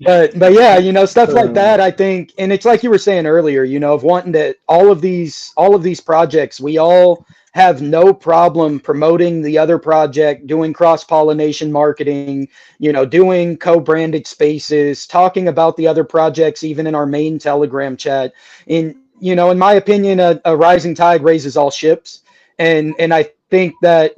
But yeah, stuff like that, I think, and it's like you were saying earlier, of wanting to all of these projects, we all have no problem promoting the other project, doing cross-pollination marketing, doing co-branded spaces, talking about the other projects, even in our main Telegram chat. In my opinion, a rising tide raises all ships. And I think that,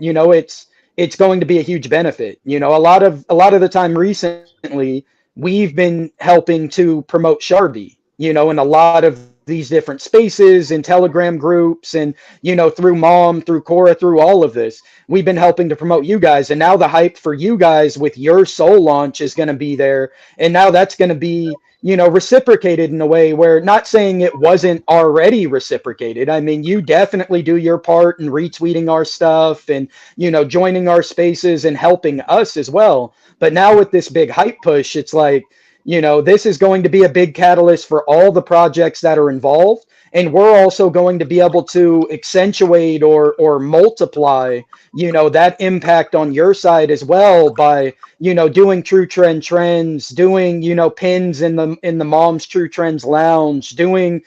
it's going to be a huge benefit. A lot of the time recently, we've been helping to promote Sharbi, in a lot of these different spaces and Telegram groups and, through Mom, through Cora, through all of this, we've been helping to promote you guys. And now the hype for you guys with your Soul launch is going to be there. And now that's going to be, reciprocated in a way where, not saying it wasn't already reciprocated. I mean, you definitely do your part in retweeting our stuff and, joining our spaces and helping us as well. But now with this big hype push, it's like, this is going to be a big catalyst for all the projects that are involved. And we're also going to be able to accentuate or multiply, that impact on your side as well by, doing True Trend trends, doing, pins in the Mom's True Trends lounge, doing,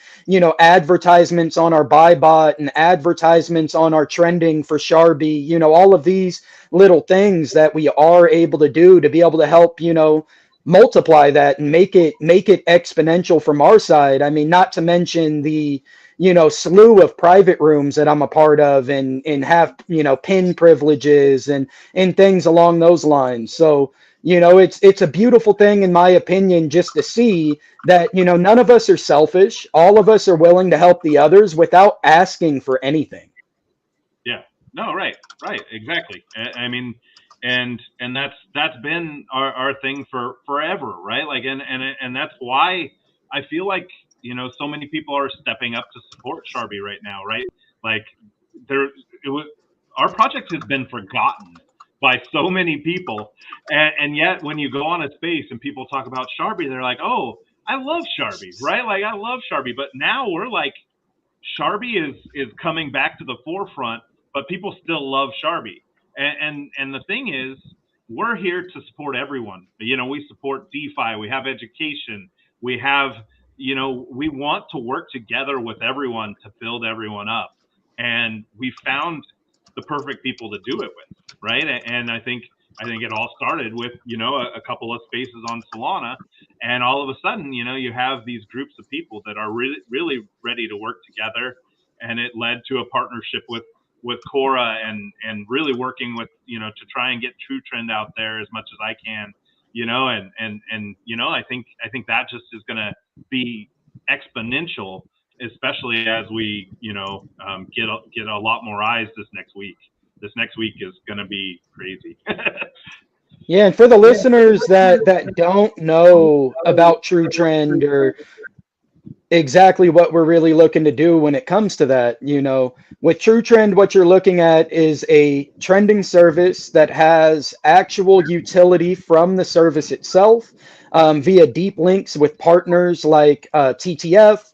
advertisements on our buy bot and advertisements on our trending for Sharbi, all of these little things that we are able to do to be able to help, multiply that and make it exponential from our side. I mean, not to mention the, slew of private rooms that I'm a part of and have, pin privileges and things along those lines. So, It's a beautiful thing, in my opinion, just to see that, none of us are selfish. All of us are willing to help the others without asking for anything. Yeah. No, right, exactly. I mean, and that's been our thing for forever, right? Like, and that's why I feel like, so many people are stepping up to support Sharbi right now, right? Like, our project has been forgotten by so many people, and yet when you go on a space and people talk about Sharbi, they're like, oh, I love Sharbi, right? Like, I love Sharbi, but now we're like, Sharbi is coming back to the forefront, but people still love Sharbi. And the thing is, we're here to support everyone. We support DeFi, we have education, we have, we want to work together with everyone to build everyone up. And we found the perfect people to do it with, right? And I think it all started with, a couple of spaces on Solana, and all of a sudden, you have these groups of people that are really, really ready to work together, and it led to a partnership with Cora, and really working with, to try and get True Trend out there as much as I can, and I think that just is going to be exponential, especially as we, get a lot more eyes this next week. This next week is going to be crazy. Yeah, and for the listeners that don't know about True Trend or exactly what we're really looking to do when it comes to that, with True Trend, what you're looking at is a trending service that has actual utility from the service itself, via deep links with partners like TTF,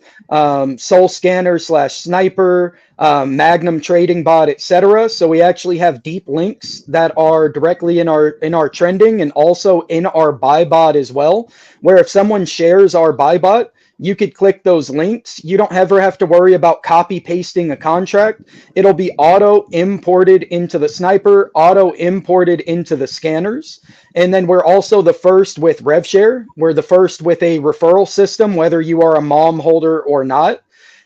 Soul Scanner / Sniper, Magnum Trading Bot, etc. So we actually have deep links that are directly in our trending, and also in our buy bot as well, where if someone shares our buy bot, you could click those links. You don't ever have to worry about copy pasting a contract. It'll be auto imported into the Sniper, auto imported into the scanners. And then we're also the first with RevShare. We're the first with a referral system, whether you are a mom holder or not.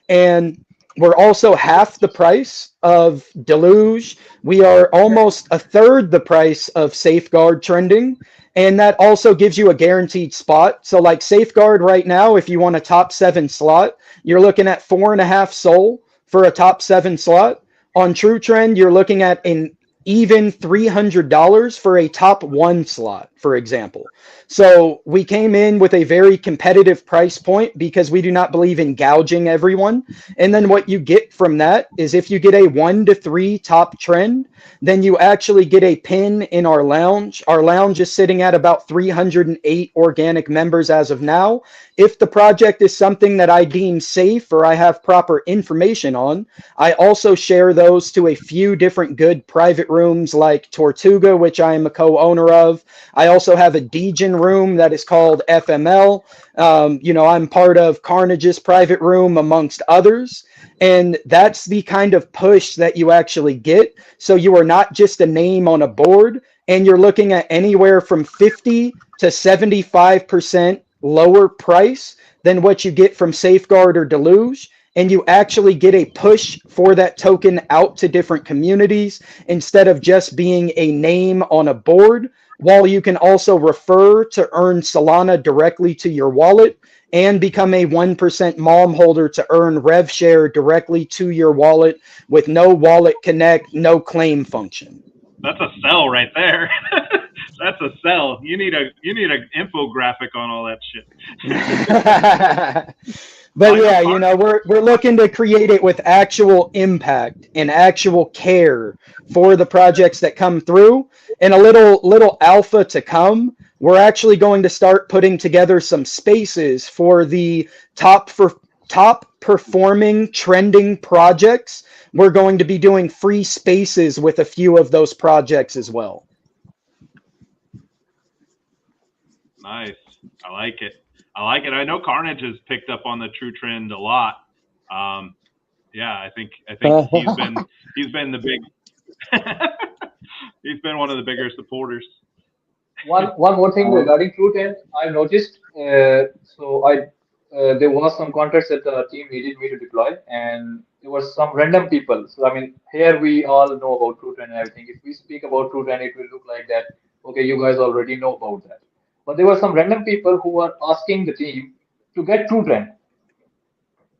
And we're also half the price of Deluge. We are almost a third the price of Safeguard trending. And that also gives you a guaranteed spot. So like Safeguard right now, if you want a top 7 slot, you're looking at 4.5 SOL for a top 7 slot. On True Trend, you're looking at an even $300 for a top 1 slot, for example. So we came in with a very competitive price point because we do not believe in gouging everyone. And then what you get from that is, if you get a 1 to 3 top trend, then you actually get a pin in our lounge. Our lounge is sitting at about 308 organic members as of now. If the project is something that I deem safe or I have proper information on, I also share those to a few different good private rooms like Tortuga, which I am a co-owner of. I also have a Degen room that is called FML. I'm part of Carnage's private room, amongst others. And that's the kind of push that you actually get. So you are not just a name on a board, and you're looking at anywhere from 50 to 75% lower price than what you get from Safeguard or Deluge. And you actually get a push for that token out to different communities instead of just being a name on a board, while you can also refer to earn Solana directly to your wallet and become a 1% mom holder to earn rev share directly to your wallet with no wallet connect, no claim function. That's a sell right there. That's a sell. You need an infographic on all that shit. But yeah, we're looking to create it with actual impact and actual care for the projects that come through, and a little alpha to come. We're actually going to start putting together some spaces for the top performing trending projects. We're going to be doing free spaces with a few of those projects as well. Nice. I like it. I know Carnage has picked up on the True Trend a lot. Yeah, I think he's been the big he's been one of the bigger supporters. One more thing regarding True Trend, I noticed. There was some contracts that the team needed me to deploy, and there were some random people. So I mean, here we all know about True Trend and everything. If we speak about True Trend, it will look like that okay, you guys already know about that. But there were some random people who were asking the team to get true trend.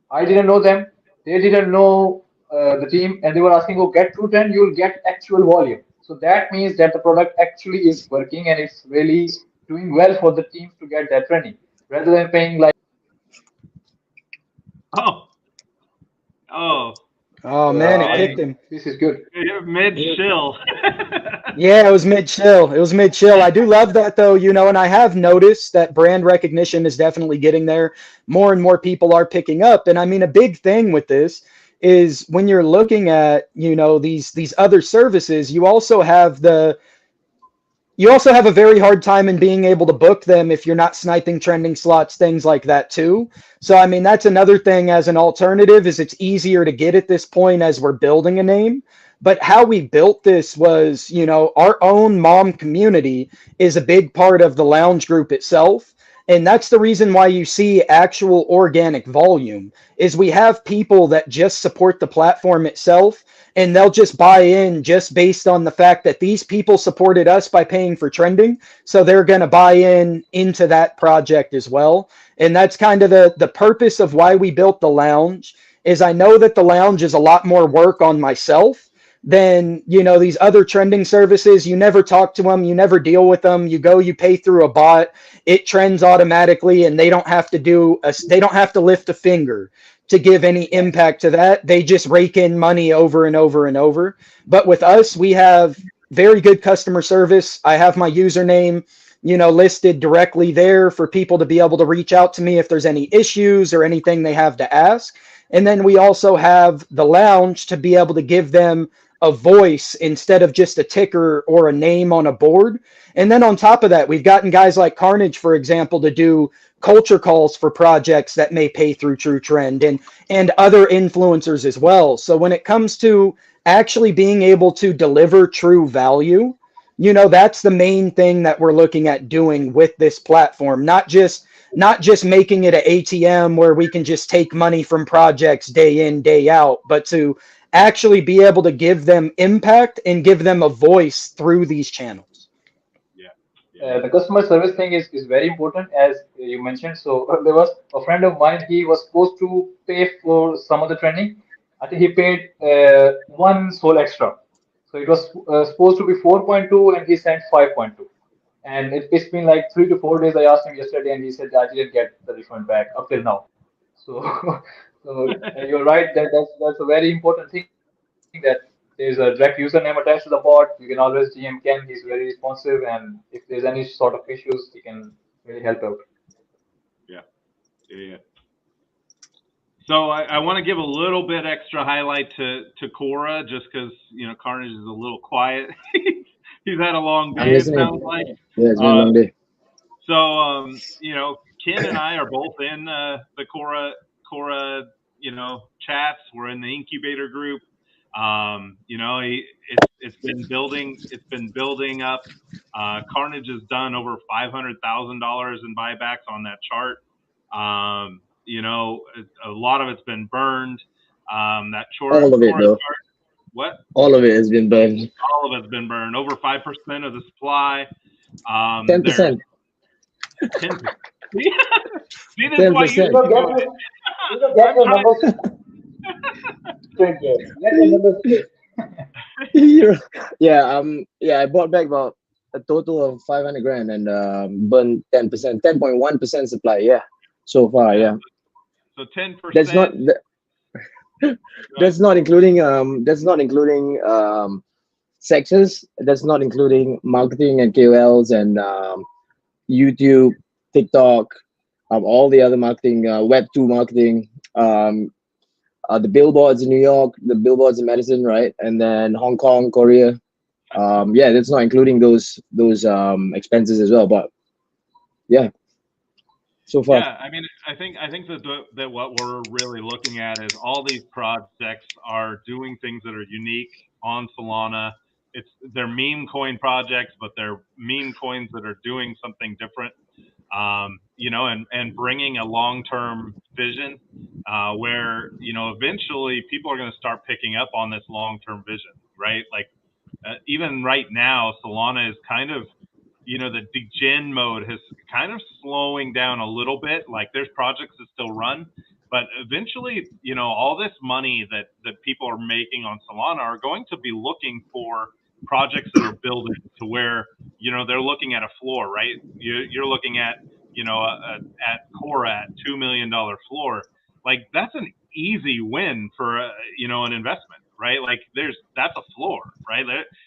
I didn't know them. They didn't know the team, and they were asking, "Oh, get true trend, you'll get actual volume." So that means that the product actually is working and it's really doing well for the teams to get that trending, rather than paying like. Oh, oh, Oh man, it I kicked think him. this is good. mid chill. Yeah, it was mid chill. It was mid chill. I do love that though, and I have noticed that brand recognition is definitely getting there. More and more people are picking up. And I mean, a big thing with this is when you're looking at, these other services, you also have a very hard time in being able to book them if you're not sniping trending slots, things like that too. So I mean, that's another thing as an alternative is it's easier to get at this point as we're building a name. But how we built this was, our own mom community is a big part of the lounge group itself. And that's the reason why you see actual organic volume is we have people that just support the platform itself, and they'll just buy in just based on the fact that these people supported us by paying for trending, so they're going to buy in into that project as well. And that's kind of the purpose of why we built the lounge. Is I know that the lounge is a lot more work on myself than these other trending services. You never talk to them, you never deal with them. You pay through a bot, it trends automatically, and they don't have to lift a finger to give any impact to that. They just rake in money over and over and over. But with us, we have very good customer service. I have my username, listed directly there for people to be able to reach out to me if there's any issues or anything they have to ask. And then we also have the lounge to be able to give them a voice instead of just a ticker or a name on a board. And then on top of that, we've gotten guys like Carnage, for example, to do culture calls for projects that may pay through True Trend and other influencers as well. So when it comes to actually being able to deliver true value, that's the main thing that we're looking at doing with this platform, not just making it an ATM where we can just take money from projects day in, day out, but to actually be able to give them impact and give them a voice through these channels. The customer service thing is very important, as you mentioned. So there was a friend of mine, he was supposed to pay for some of the training. I think he paid one soul extra. So it was supposed to be 4.2 and he sent 5.2. And it's been like 3 to 4 days. I asked him yesterday and he said I didn't get the refund back up till now. So, so you're right that that's a very important thing, that there's a direct username attached to the bot. You can always DM Ken. He's very responsive, and if there's any sort of issues, he can really help out. Yeah. So I want to give a little bit extra highlight to Cora, just because Carnage is a little quiet. He's had a long day. It sounds like. Yeah, it's been a long day. So Ken and I are both in the Cora chats. We're in the incubator group. It's been building. It's been building up. Carnage has done over $500,000 in buybacks on that chart. A lot of it's been burned. That chart. All of it, though. What? All of it has been burned. All of it's been burned. Over 5% of the supply. 10%. 10%. See, this is why you don't get your numbers. I bought back about a total of 500 grand and burned 10%, 10.1% supply. Yeah, so far. Yeah. So 10%. That's not including sectors. That's not including marketing and KOLs and YouTube, TikTok, all the other marketing, Web 2 marketing, the billboards in New York, the billboards in Madison, right? And then Hong Kong, Korea. That's not including those expenses as well. But yeah, so far. Yeah, I mean, I think that what we're really looking at is all these projects are doing things that are unique on Solana. They're meme coin projects, but they're meme coins that are doing something different. And bringing a long-term vision where eventually people are going to start picking up on this long-term vision, right? Like even right now, Solana is kind of the degen mode has kind of slowing down a little bit. Like there's projects that still run, but eventually, all this money that people are making on Solana are going to be looking for projects that are building to where, they're looking at a floor, right? You're looking at, at Cora at $2 million floor. Like that's an easy win for, an investment, right? Like that's a floor, right?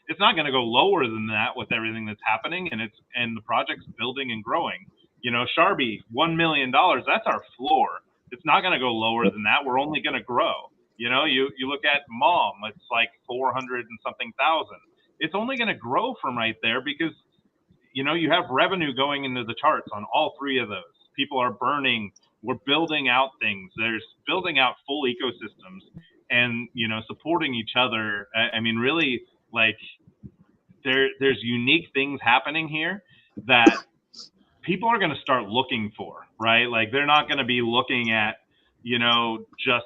It's not going to go lower than that with everything that's happening, and the project's building and growing. Sharbi, $1 million, that's our floor. It's not going to go lower than that. We're only going to grow. You look at Mom, it's like 400 and something thousand. It's only going to grow from right there because, you have revenue going into the charts on all three of those. People are burning. We're building out things. There's building out full ecosystems and, supporting each other. I mean, really, like there's unique things happening here that people are going to start looking for, right? Like they're not going to be looking at, just,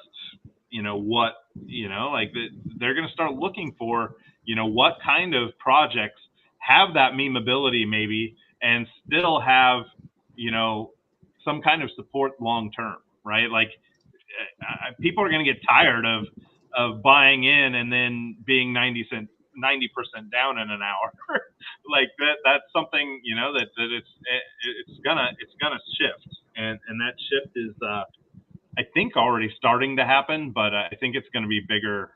what, like they're going to start looking for, what kind of projects have that memeability maybe and still have, some kind of support long term, right? Like people are going to get tired of buying in and then being 90% down in an hour. Like that's something, that it's gonna shift, and that shift is I think already starting to happen, but I think it's going to be bigger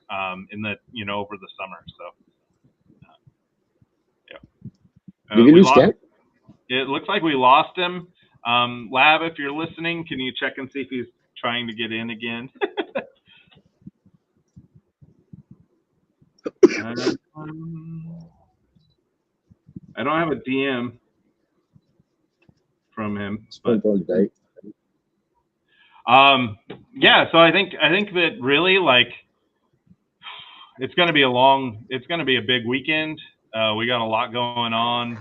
in the over the summer. So yeah. Did we lose Ken? It looks like we lost him. Lab, if you're listening, can you check and see if he's trying to get in again? I don't have a DM from him. But, yeah, so I think that really like it's going to be a big weekend. We got a lot going on.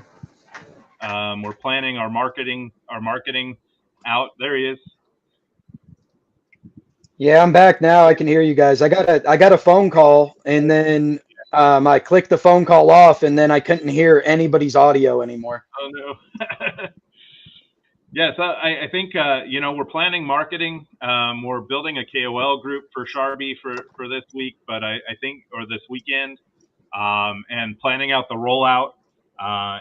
We're planning our marketing out. There he is. Yeah, I'm back now. I can hear you guys. I got a phone call, and then I clicked the phone call off, and then I couldn't hear anybody's audio anymore. Oh no. Yeah, so I think we're planning marketing. We're building a KOL group for Sharbi for this week, but I think or this weekend, and planning out the rollout.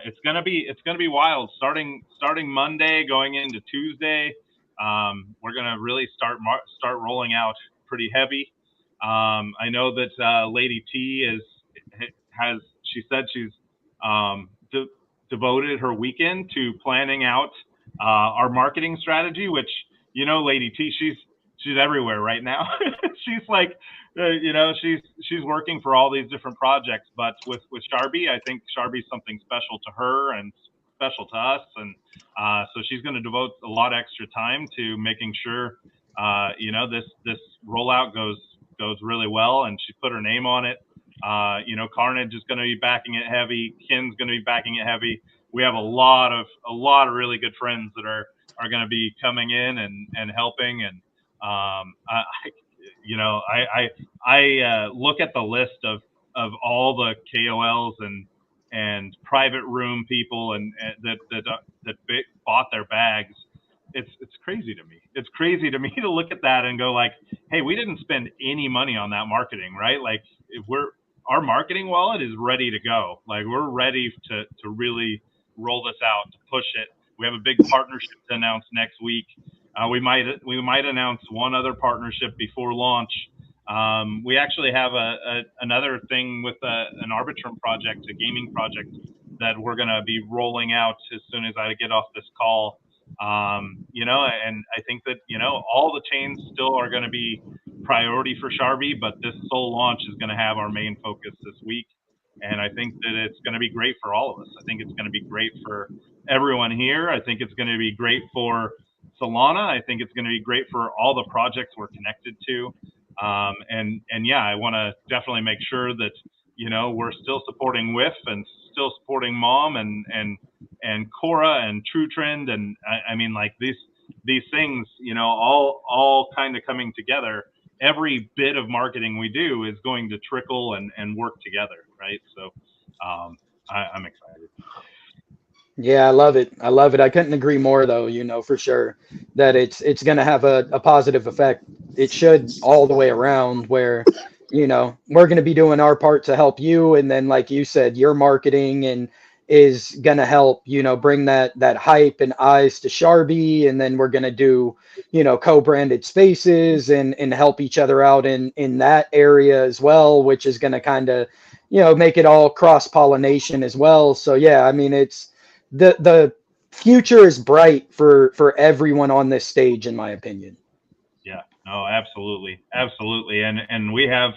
It's gonna be wild. Starting Monday, going into Tuesday, we're gonna really start rolling out pretty heavy. I know that Lady T she said she's devoted her weekend to planning out our marketing strategy, which Lady T, she's everywhere right now. She's like, she's working for all these different projects, but with Sharbi, I think Sharbi's something special to her and special to us, and so she's going to devote a lot of extra time to making sure this rollout goes really well, and she put her name on it. Carnage is going to be backing it heavy. Ken's going to be backing it heavy. We have a lot of really good friends that are going to be coming in and helping. And I look at the list of all the KOLs and private room people and that bought their bags. It's crazy to me. It's crazy to me to look at that and go like, hey, we didn't spend any money on that marketing, right? Like our marketing wallet is ready to go. Like we're ready to really roll this out, to push it. We have a big partnership to announce next week. We might announce one other partnership before launch. We actually have another thing with an Arbitrum project, a gaming project that we're going to be rolling out as soon as I get off this call. And I think that, all the chains still are going to be priority for Sharbi, but this sole launch is going to have our main focus this week. And I think that it's going to be great for all of us. I think it's going to be great for everyone here. I think it's going to be great for Solana. I think it's going to be great for all the projects we're connected to. And yeah, I want to definitely make sure that, we're still supporting WIF and still supporting Mom and Cora and True Trend. And I mean, like these things, all kind of coming together. Every bit of marketing we do is going to trickle and work together. Right. So I'm excited. Yeah, I love it. I love it. I couldn't agree more, though. For sure that it's going to have a positive effect. It should all the way around. Where we're going to be doing our part to help you, and then like you said, your marketing and is going to help bring that hype and eyes to Sharbi, and then we're going to do co-branded spaces and help each other out in that area as well, which is going to kind of make it all cross pollination as well. So yeah, I mean the future is bright for everyone on this stage, in my opinion. Yeah, no, absolutely, and we have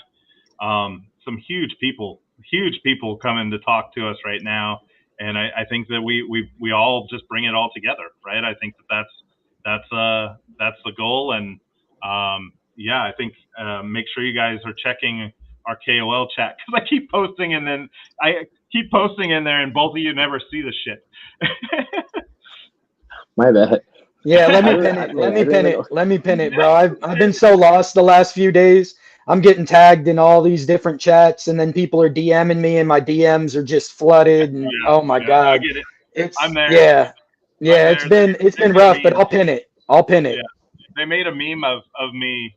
some huge people coming to talk to us right now, and I think that we all just bring it all together, right? I think that's the goal, and yeah, I think make sure you guys are checking our KOL chat, because I keep posting and then I keep posting in there, and both of you never see the shit. My bad. Yeah, let me pin it. Let me pin it, bro. I've been so lost the last few days. I'm getting tagged in all these different chats, and then people are DMing me, and my DMs are just flooded. And oh my God, I get it. it's I'm there. Yeah. It's been rough, but I'll pin it. Yeah. They made a meme of me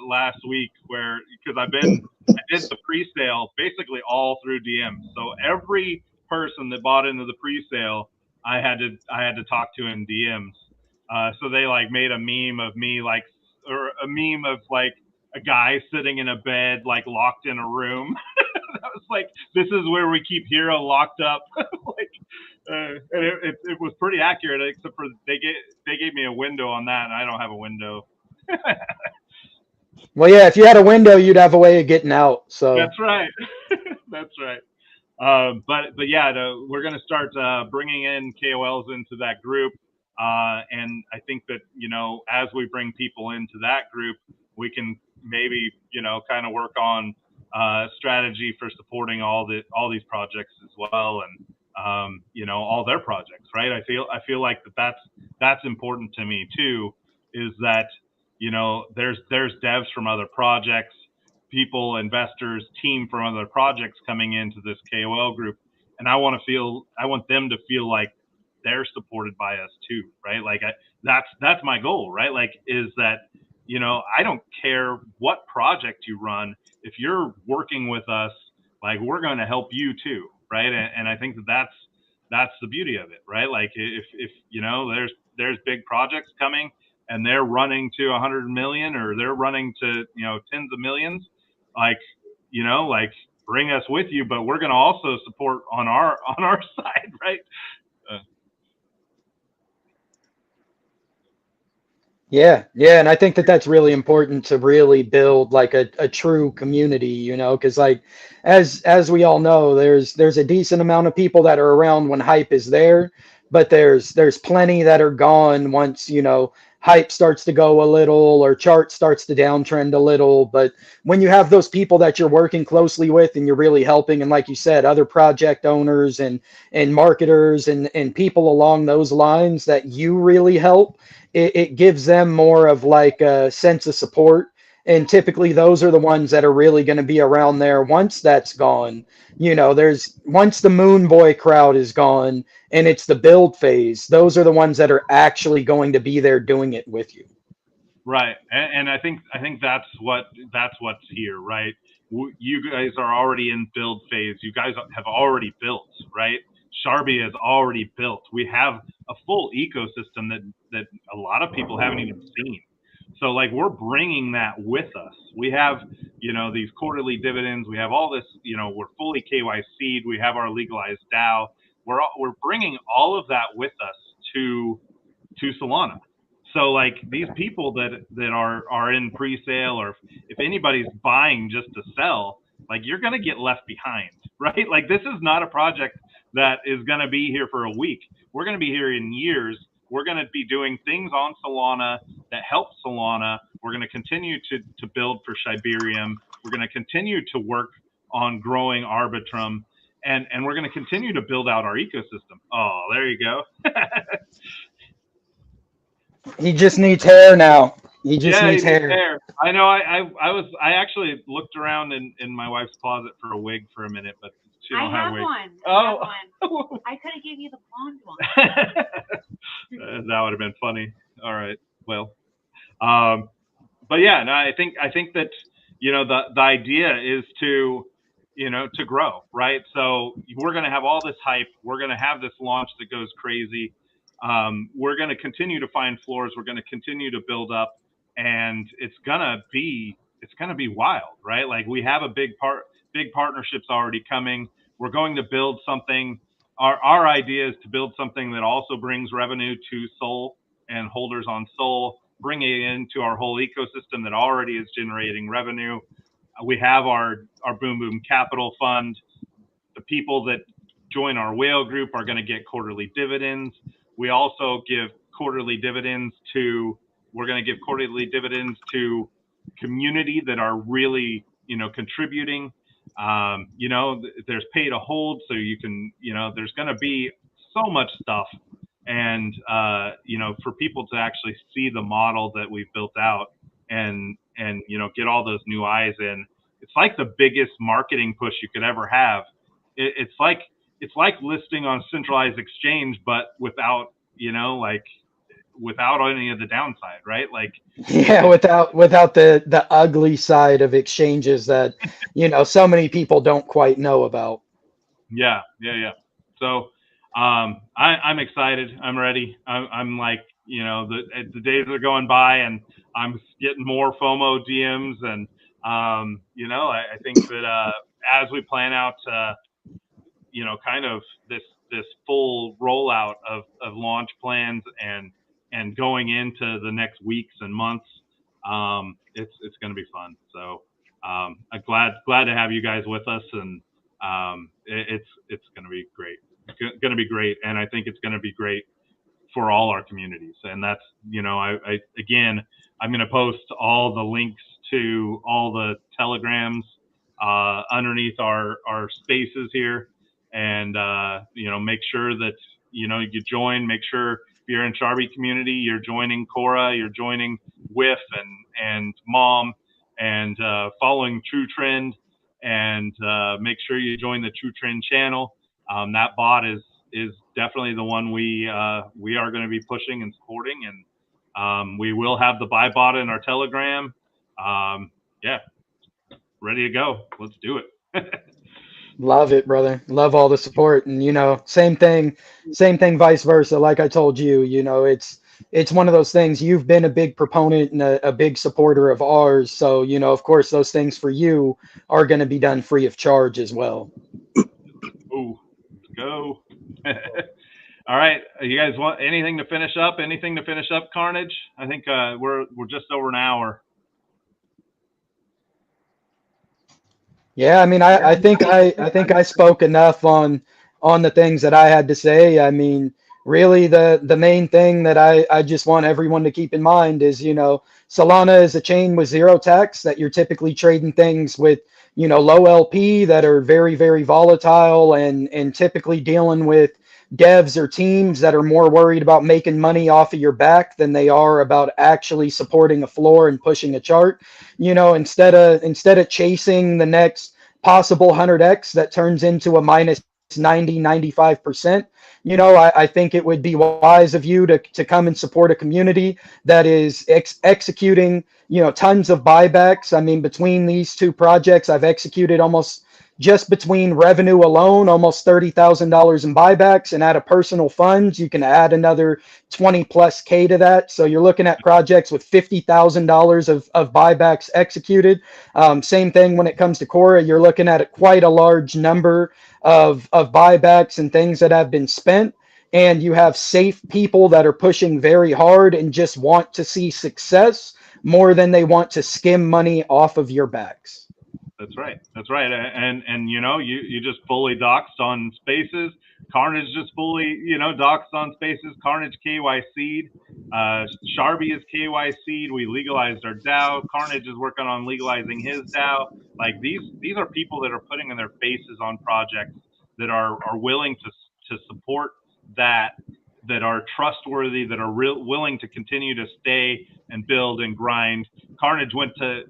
last week because I did the pre-sale basically all through DMs. So every person that bought into the pre-sale, I had to talk to in DMs. So they like made a meme of me, or a meme of like a guy sitting in a bed, like locked in a room. I was like, this is where we keep Hero locked up. And it was pretty accurate, except for they gave me a window on that, and I don't have a window. Well, yeah, if you had a window, you'd have a way of getting out. So that's right. That's right. But yeah, we're going to start bringing in KOLs into that group. And I think that, as we bring people into that group, we can maybe, kind of work on strategy for supporting all these projects as well. And, all their projects, right? I feel like that's important to me too, is that, there's devs from other projects, people, investors, team from other projects coming into this KOL group. And I want them to feel like they're supported by us too, right? Like that's my goal, right? Like, is that, I don't care what project you run. If you're working with us, like, we're going to help you too, right? And I think that's the beauty of it, right? Like, if there's big projects coming and they're running to 100 million, or they're running to tens of millions, like bring us with you, but we're going to also support on our side, right? Yeah, and I think that that's really important to really build like a true community, because like as we all know, there's a decent amount of people that are around when hype is there, but there's plenty that are gone once hype starts to go a little, or chart starts to downtrend a little. But when you have those people that you're working closely with and you're really helping, and like you said, other project owners and marketers and people along those lines that you really help, it gives them more of like a sense of support. And typically those are the ones that are really going to be around there once that's gone. Once the Moon Boy crowd is gone and it's the build phase, those are the ones that are actually going to be there doing it with you. Right. And I think that's what's here, right? You guys are already in build phase. You guys have already built, right? Sharbi has already built. We have a full ecosystem that a lot of people haven't even seen. So like, we're bringing that with us. We have, these quarterly dividends. We have all this, we're fully KYC'd. We have our legalized DAO. We're bringing all of that with us to Solana. So like, these people that are in pre-sale, or if anybody's buying just to sell, like, you're going to get left behind, right? Like, this is not a project that is going to be here for a week. We're going to be here in years. We're going to be doing things on Solana that help Solana. We're going to continue to build for Shibarium. We're going to continue to work on growing Arbitrum, and we're going to continue to build out our ecosystem. Oh, there you go. He just needs hair now. He just needs hair. I know. I actually looked around in my wife's closet for a wig for a minute, but I have one. Oh, I could have given you the blonde one. That would have been funny. All right. Well, but yeah, no, I think that the idea is to to grow, right? So we're going to have all this hype. We're going to have this launch that goes crazy. We're going to continue to find floors. We're going to continue to build up, and it's gonna be wild, right? Like we have a big partnerships already coming. We're going to build something. Our idea is to build something that also brings revenue to Sol and holders on Sol, bring it into our whole ecosystem that already is generating revenue. We have our Boom Boom Capital Fund. The people that join our whale group are going to get quarterly dividends. We also give quarterly dividends to, we're going to give quarterly dividends to community that are really, contributing. There's pay to hold, so you can, there's going to be so much stuff. And, for people to actually see the model that we've built out and, get all those new eyes in, it's like the biggest marketing push you could ever have. It's like listing on a centralized exchange, but without, without any of the downside, right? Like, yeah, without the ugly side of exchanges that, so many people don't quite know about. Yeah. So, I'm excited. I'm ready. I'm like, the days are going by and I'm getting more FOMO DMs and, I think that, as we plan out, kind of this full rollout of launch plans and going into the next weeks and months, it's going to be fun. So, I'm glad to have you guys with us, and it's going to be great. It's going to be great, and I think it's going to be great for all our communities. And that's, again, I'm going to post all the links to all the telegrams underneath our spaces here, and make sure that you join. Make sure if you're in Sharbi community, you're joining Cora, you're joining WIF and Mom, and following True Trend, and make sure you join the True Trend channel. That bot is definitely the one we are going to be pushing and supporting, and we will have the buy bot in our Telegram. Yeah, ready to go. Let's do it. Love it, brother. Love all the support, and same thing vice versa. Like I told you, it's one of those things. You've been a big proponent and a big supporter of ours, so of course those things for you are going to be done free of charge as well. Ooh, let's go. All right, you guys want anything to finish up? Anything to finish up, Carnage? I think we're just over an hour. Yeah, I mean, I think I spoke enough on the things that I had to say. I mean, really the main thing that I just want everyone to keep in mind is, Solana is a chain with zero tax, that you're typically trading things with, low LP that are very, very volatile, and typically dealing with devs or teams that are more worried about making money off of your back than they are about actually supporting a floor and pushing a chart. Instead of chasing the next possible 100x that turns into a minus 90-95%, I think it would be wise of you to come and support a community that is executing tons of buybacks. I mean, between these two projects, I've executed almost, just between revenue alone, almost $30,000 in buybacks, and out of personal funds, you can add another 20+K to that. So you're looking at projects with $50,000 of buybacks executed. Same thing when it comes to Cora, you're looking at quite a large number of buybacks and things that have been spent. And you have safe people that are pushing very hard and just want to see success more than they want to skim money off of your backs. That's right. And you just fully doxed on Spaces. Carnage just fully, doxed on Spaces. Carnage KYC'd. Sharbi is KYC'd. We legalized our DAO. Carnage is working on legalizing his DAO. Like these are people that are putting in their faces on projects that are willing to support that are trustworthy, that are willing to continue to stay and build and grind. Carnage went to,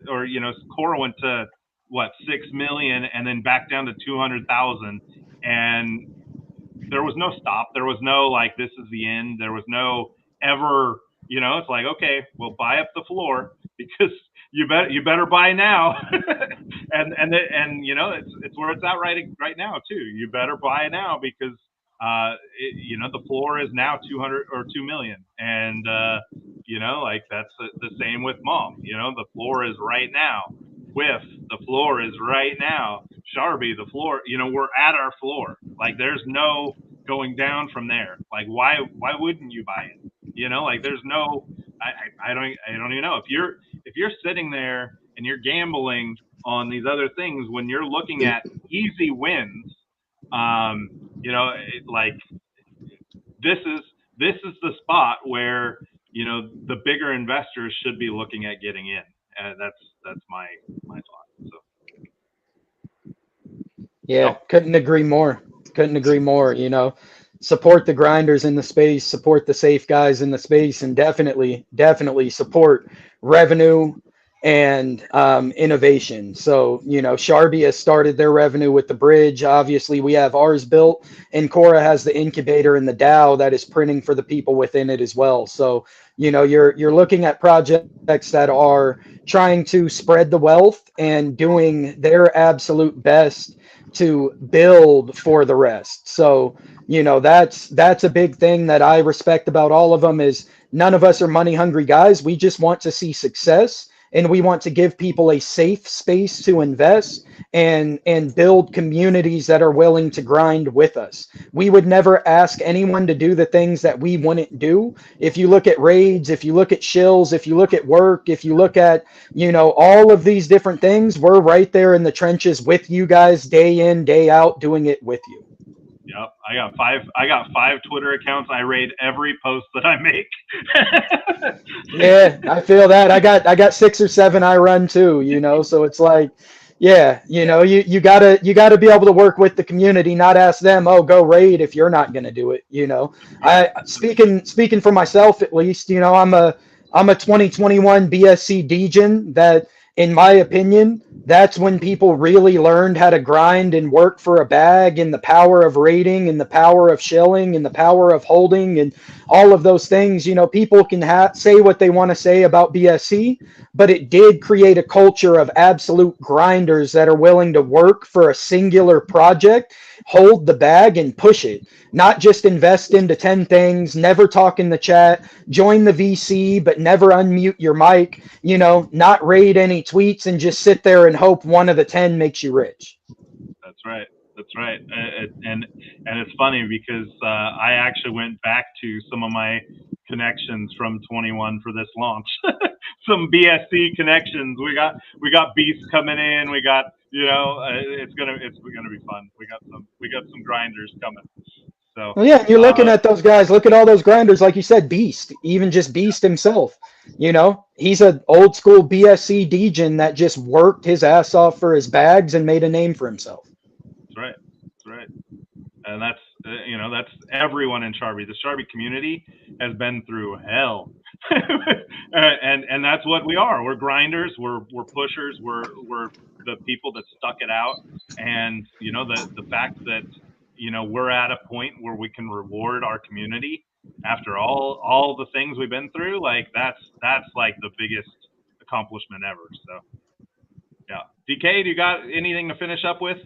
Cora went to what, 6 million, and then back down to 200,000, and there was no stop. There was no like, this is the end. There was no ever, it's like, okay, well, buy up the floor because you better buy now. and it's where it's at right now too. You better buy now because the floor is now 200 or 2 million. And like that's the same with Mom. The floor is right now. Whiff, the floor is right now. Sharbi, the floor, we're at our floor. Like there's no going down from there. Like why wouldn't you buy it? Like there's no, I don't even know. If you're sitting there and you're gambling on these other things when you're looking at easy wins, like this is the spot where the bigger investors should be looking at getting in. That's my thought. So yeah, couldn't agree more. Support the grinders in the space, support the safe guys in the space, and definitely support revenue and innovation. So, Sharbi has started their revenue with the bridge. Obviously, we have ours built, and Cora has the incubator and the DAO that is printing for the people within it as well. So, you're looking at projects that are trying to spread the wealth and doing their absolute best to build for the rest. So, that's a big thing that I respect about all of them is none of us are money hungry guys. We just want to see success, and we want to give people a safe space to invest and build communities that are willing to grind with us. We would never ask anyone to do the things that we wouldn't do. If you look at raids, if you look at shills, if you look at work, if you look at, all of these different things, we're right there in the trenches with you guys day in, day out, doing it with you. Yep, I got five Twitter accounts. I raid every post that I make. Yeah, I feel that. I got 6 or 7 I run too, so it's like, yeah, you gotta be able to work with the community, not ask them, oh, go raid if you're not gonna do it. I speaking for myself at least, I'm a 2021 BSC Degen that, in my opinion, that's when people really learned how to grind and work for a bag, and the power of raiding and the power of shilling and the power of holding and all of those things. People can say what they want to say about BSC, but it did create a culture of absolute grinders that are willing to work for a singular project, hold the bag and push it, not just invest into 10 things, never talk in the chat, join the VC, but never unmute your mic, not raid any tweets and just sit there and hope one of the 10 makes you rich. That's right. And it's funny because I actually went back to some of my connections from 21 for this launch. Some BSC connections. We got Beast coming in. We got it's gonna be fun. We got some grinders coming. So well, yeah, you're looking at those guys. Look at all those grinders, like you said, Beast, even just Beast himself. He's an old school BSC Degen that just worked his ass off for his bags and made a name for himself. That's right. And that's everyone in Sharbi. The Sharbi community has been through hell, and that's what we are. We're grinders. We're pushers. We're the people that stuck it out. And the fact that we're at a point where we can reward our community after all the things we've been through. Like that's like the biggest accomplishment ever. So yeah, DK, do you got anything to finish up with?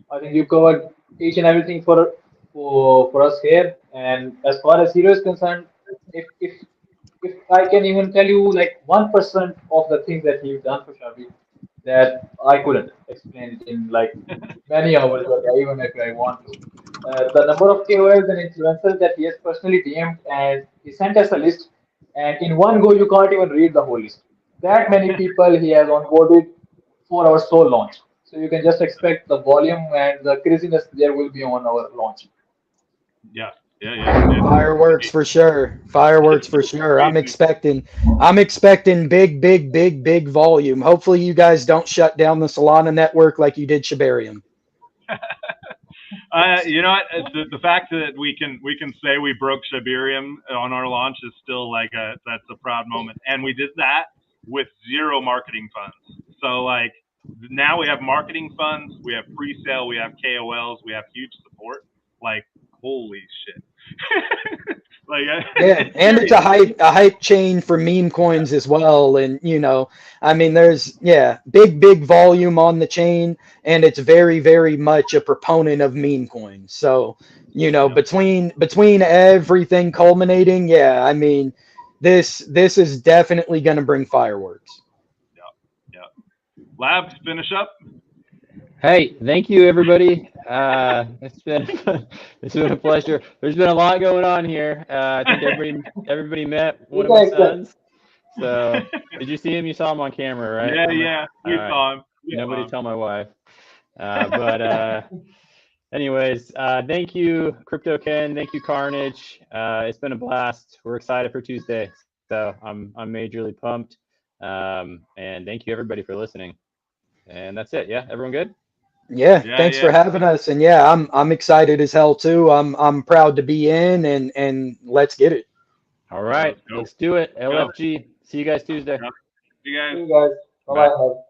I think you covered each and everything for us here. And as far as Hero is concerned, if I can even tell you like 1% of the things that he's done for Sharbi, that I couldn't explain it in like many hours, even if I want to. The number of KOLs and influencers that he has personally DM'd, and he sent us a list, and in one go you can't even read the whole list. That many people he has onboarded for our sole launch. So you can just expect the volume and the craziness there will be on our launch. Yeah. Fireworks for sure. I'm expecting big volume. Hopefully you guys don't shut down the Solana network like you did Shibarium. The fact that we can say we broke Shibarium on our launch is still like that's a proud moment, and we did that with zero marketing funds. So like now we have marketing funds, we have pre-sale, we have KOLs, we have huge support. Like holy shit. Like Yeah, and it's a hype chain for meme coins as well. And I mean, there's big volume on the chain, and it's very much a proponent of meme coins. So between everything culminating, I mean, this is definitely going to bring fireworks. Yeah. Labs, finish up. Hey, thank you, everybody. It's been a pleasure. There's been a lot going on here. I think everybody met one of my sons. So did you see him? You saw him on camera, right? Yeah, we saw him. Nobody tell my wife. But anyways, thank you, Crypto Ken. Thank you, Carnage. It's been a blast. We're excited for Tuesday. So I'm majorly pumped. And thank you, everybody, for listening. And that's it. Yeah, everyone good? Yeah, thanks for having us. And I'm excited as hell too. I'm proud to be in, and let's get it. All right, let's do it. LFG. See you guys Tuesday. See you guys. See you guys. Bye-bye.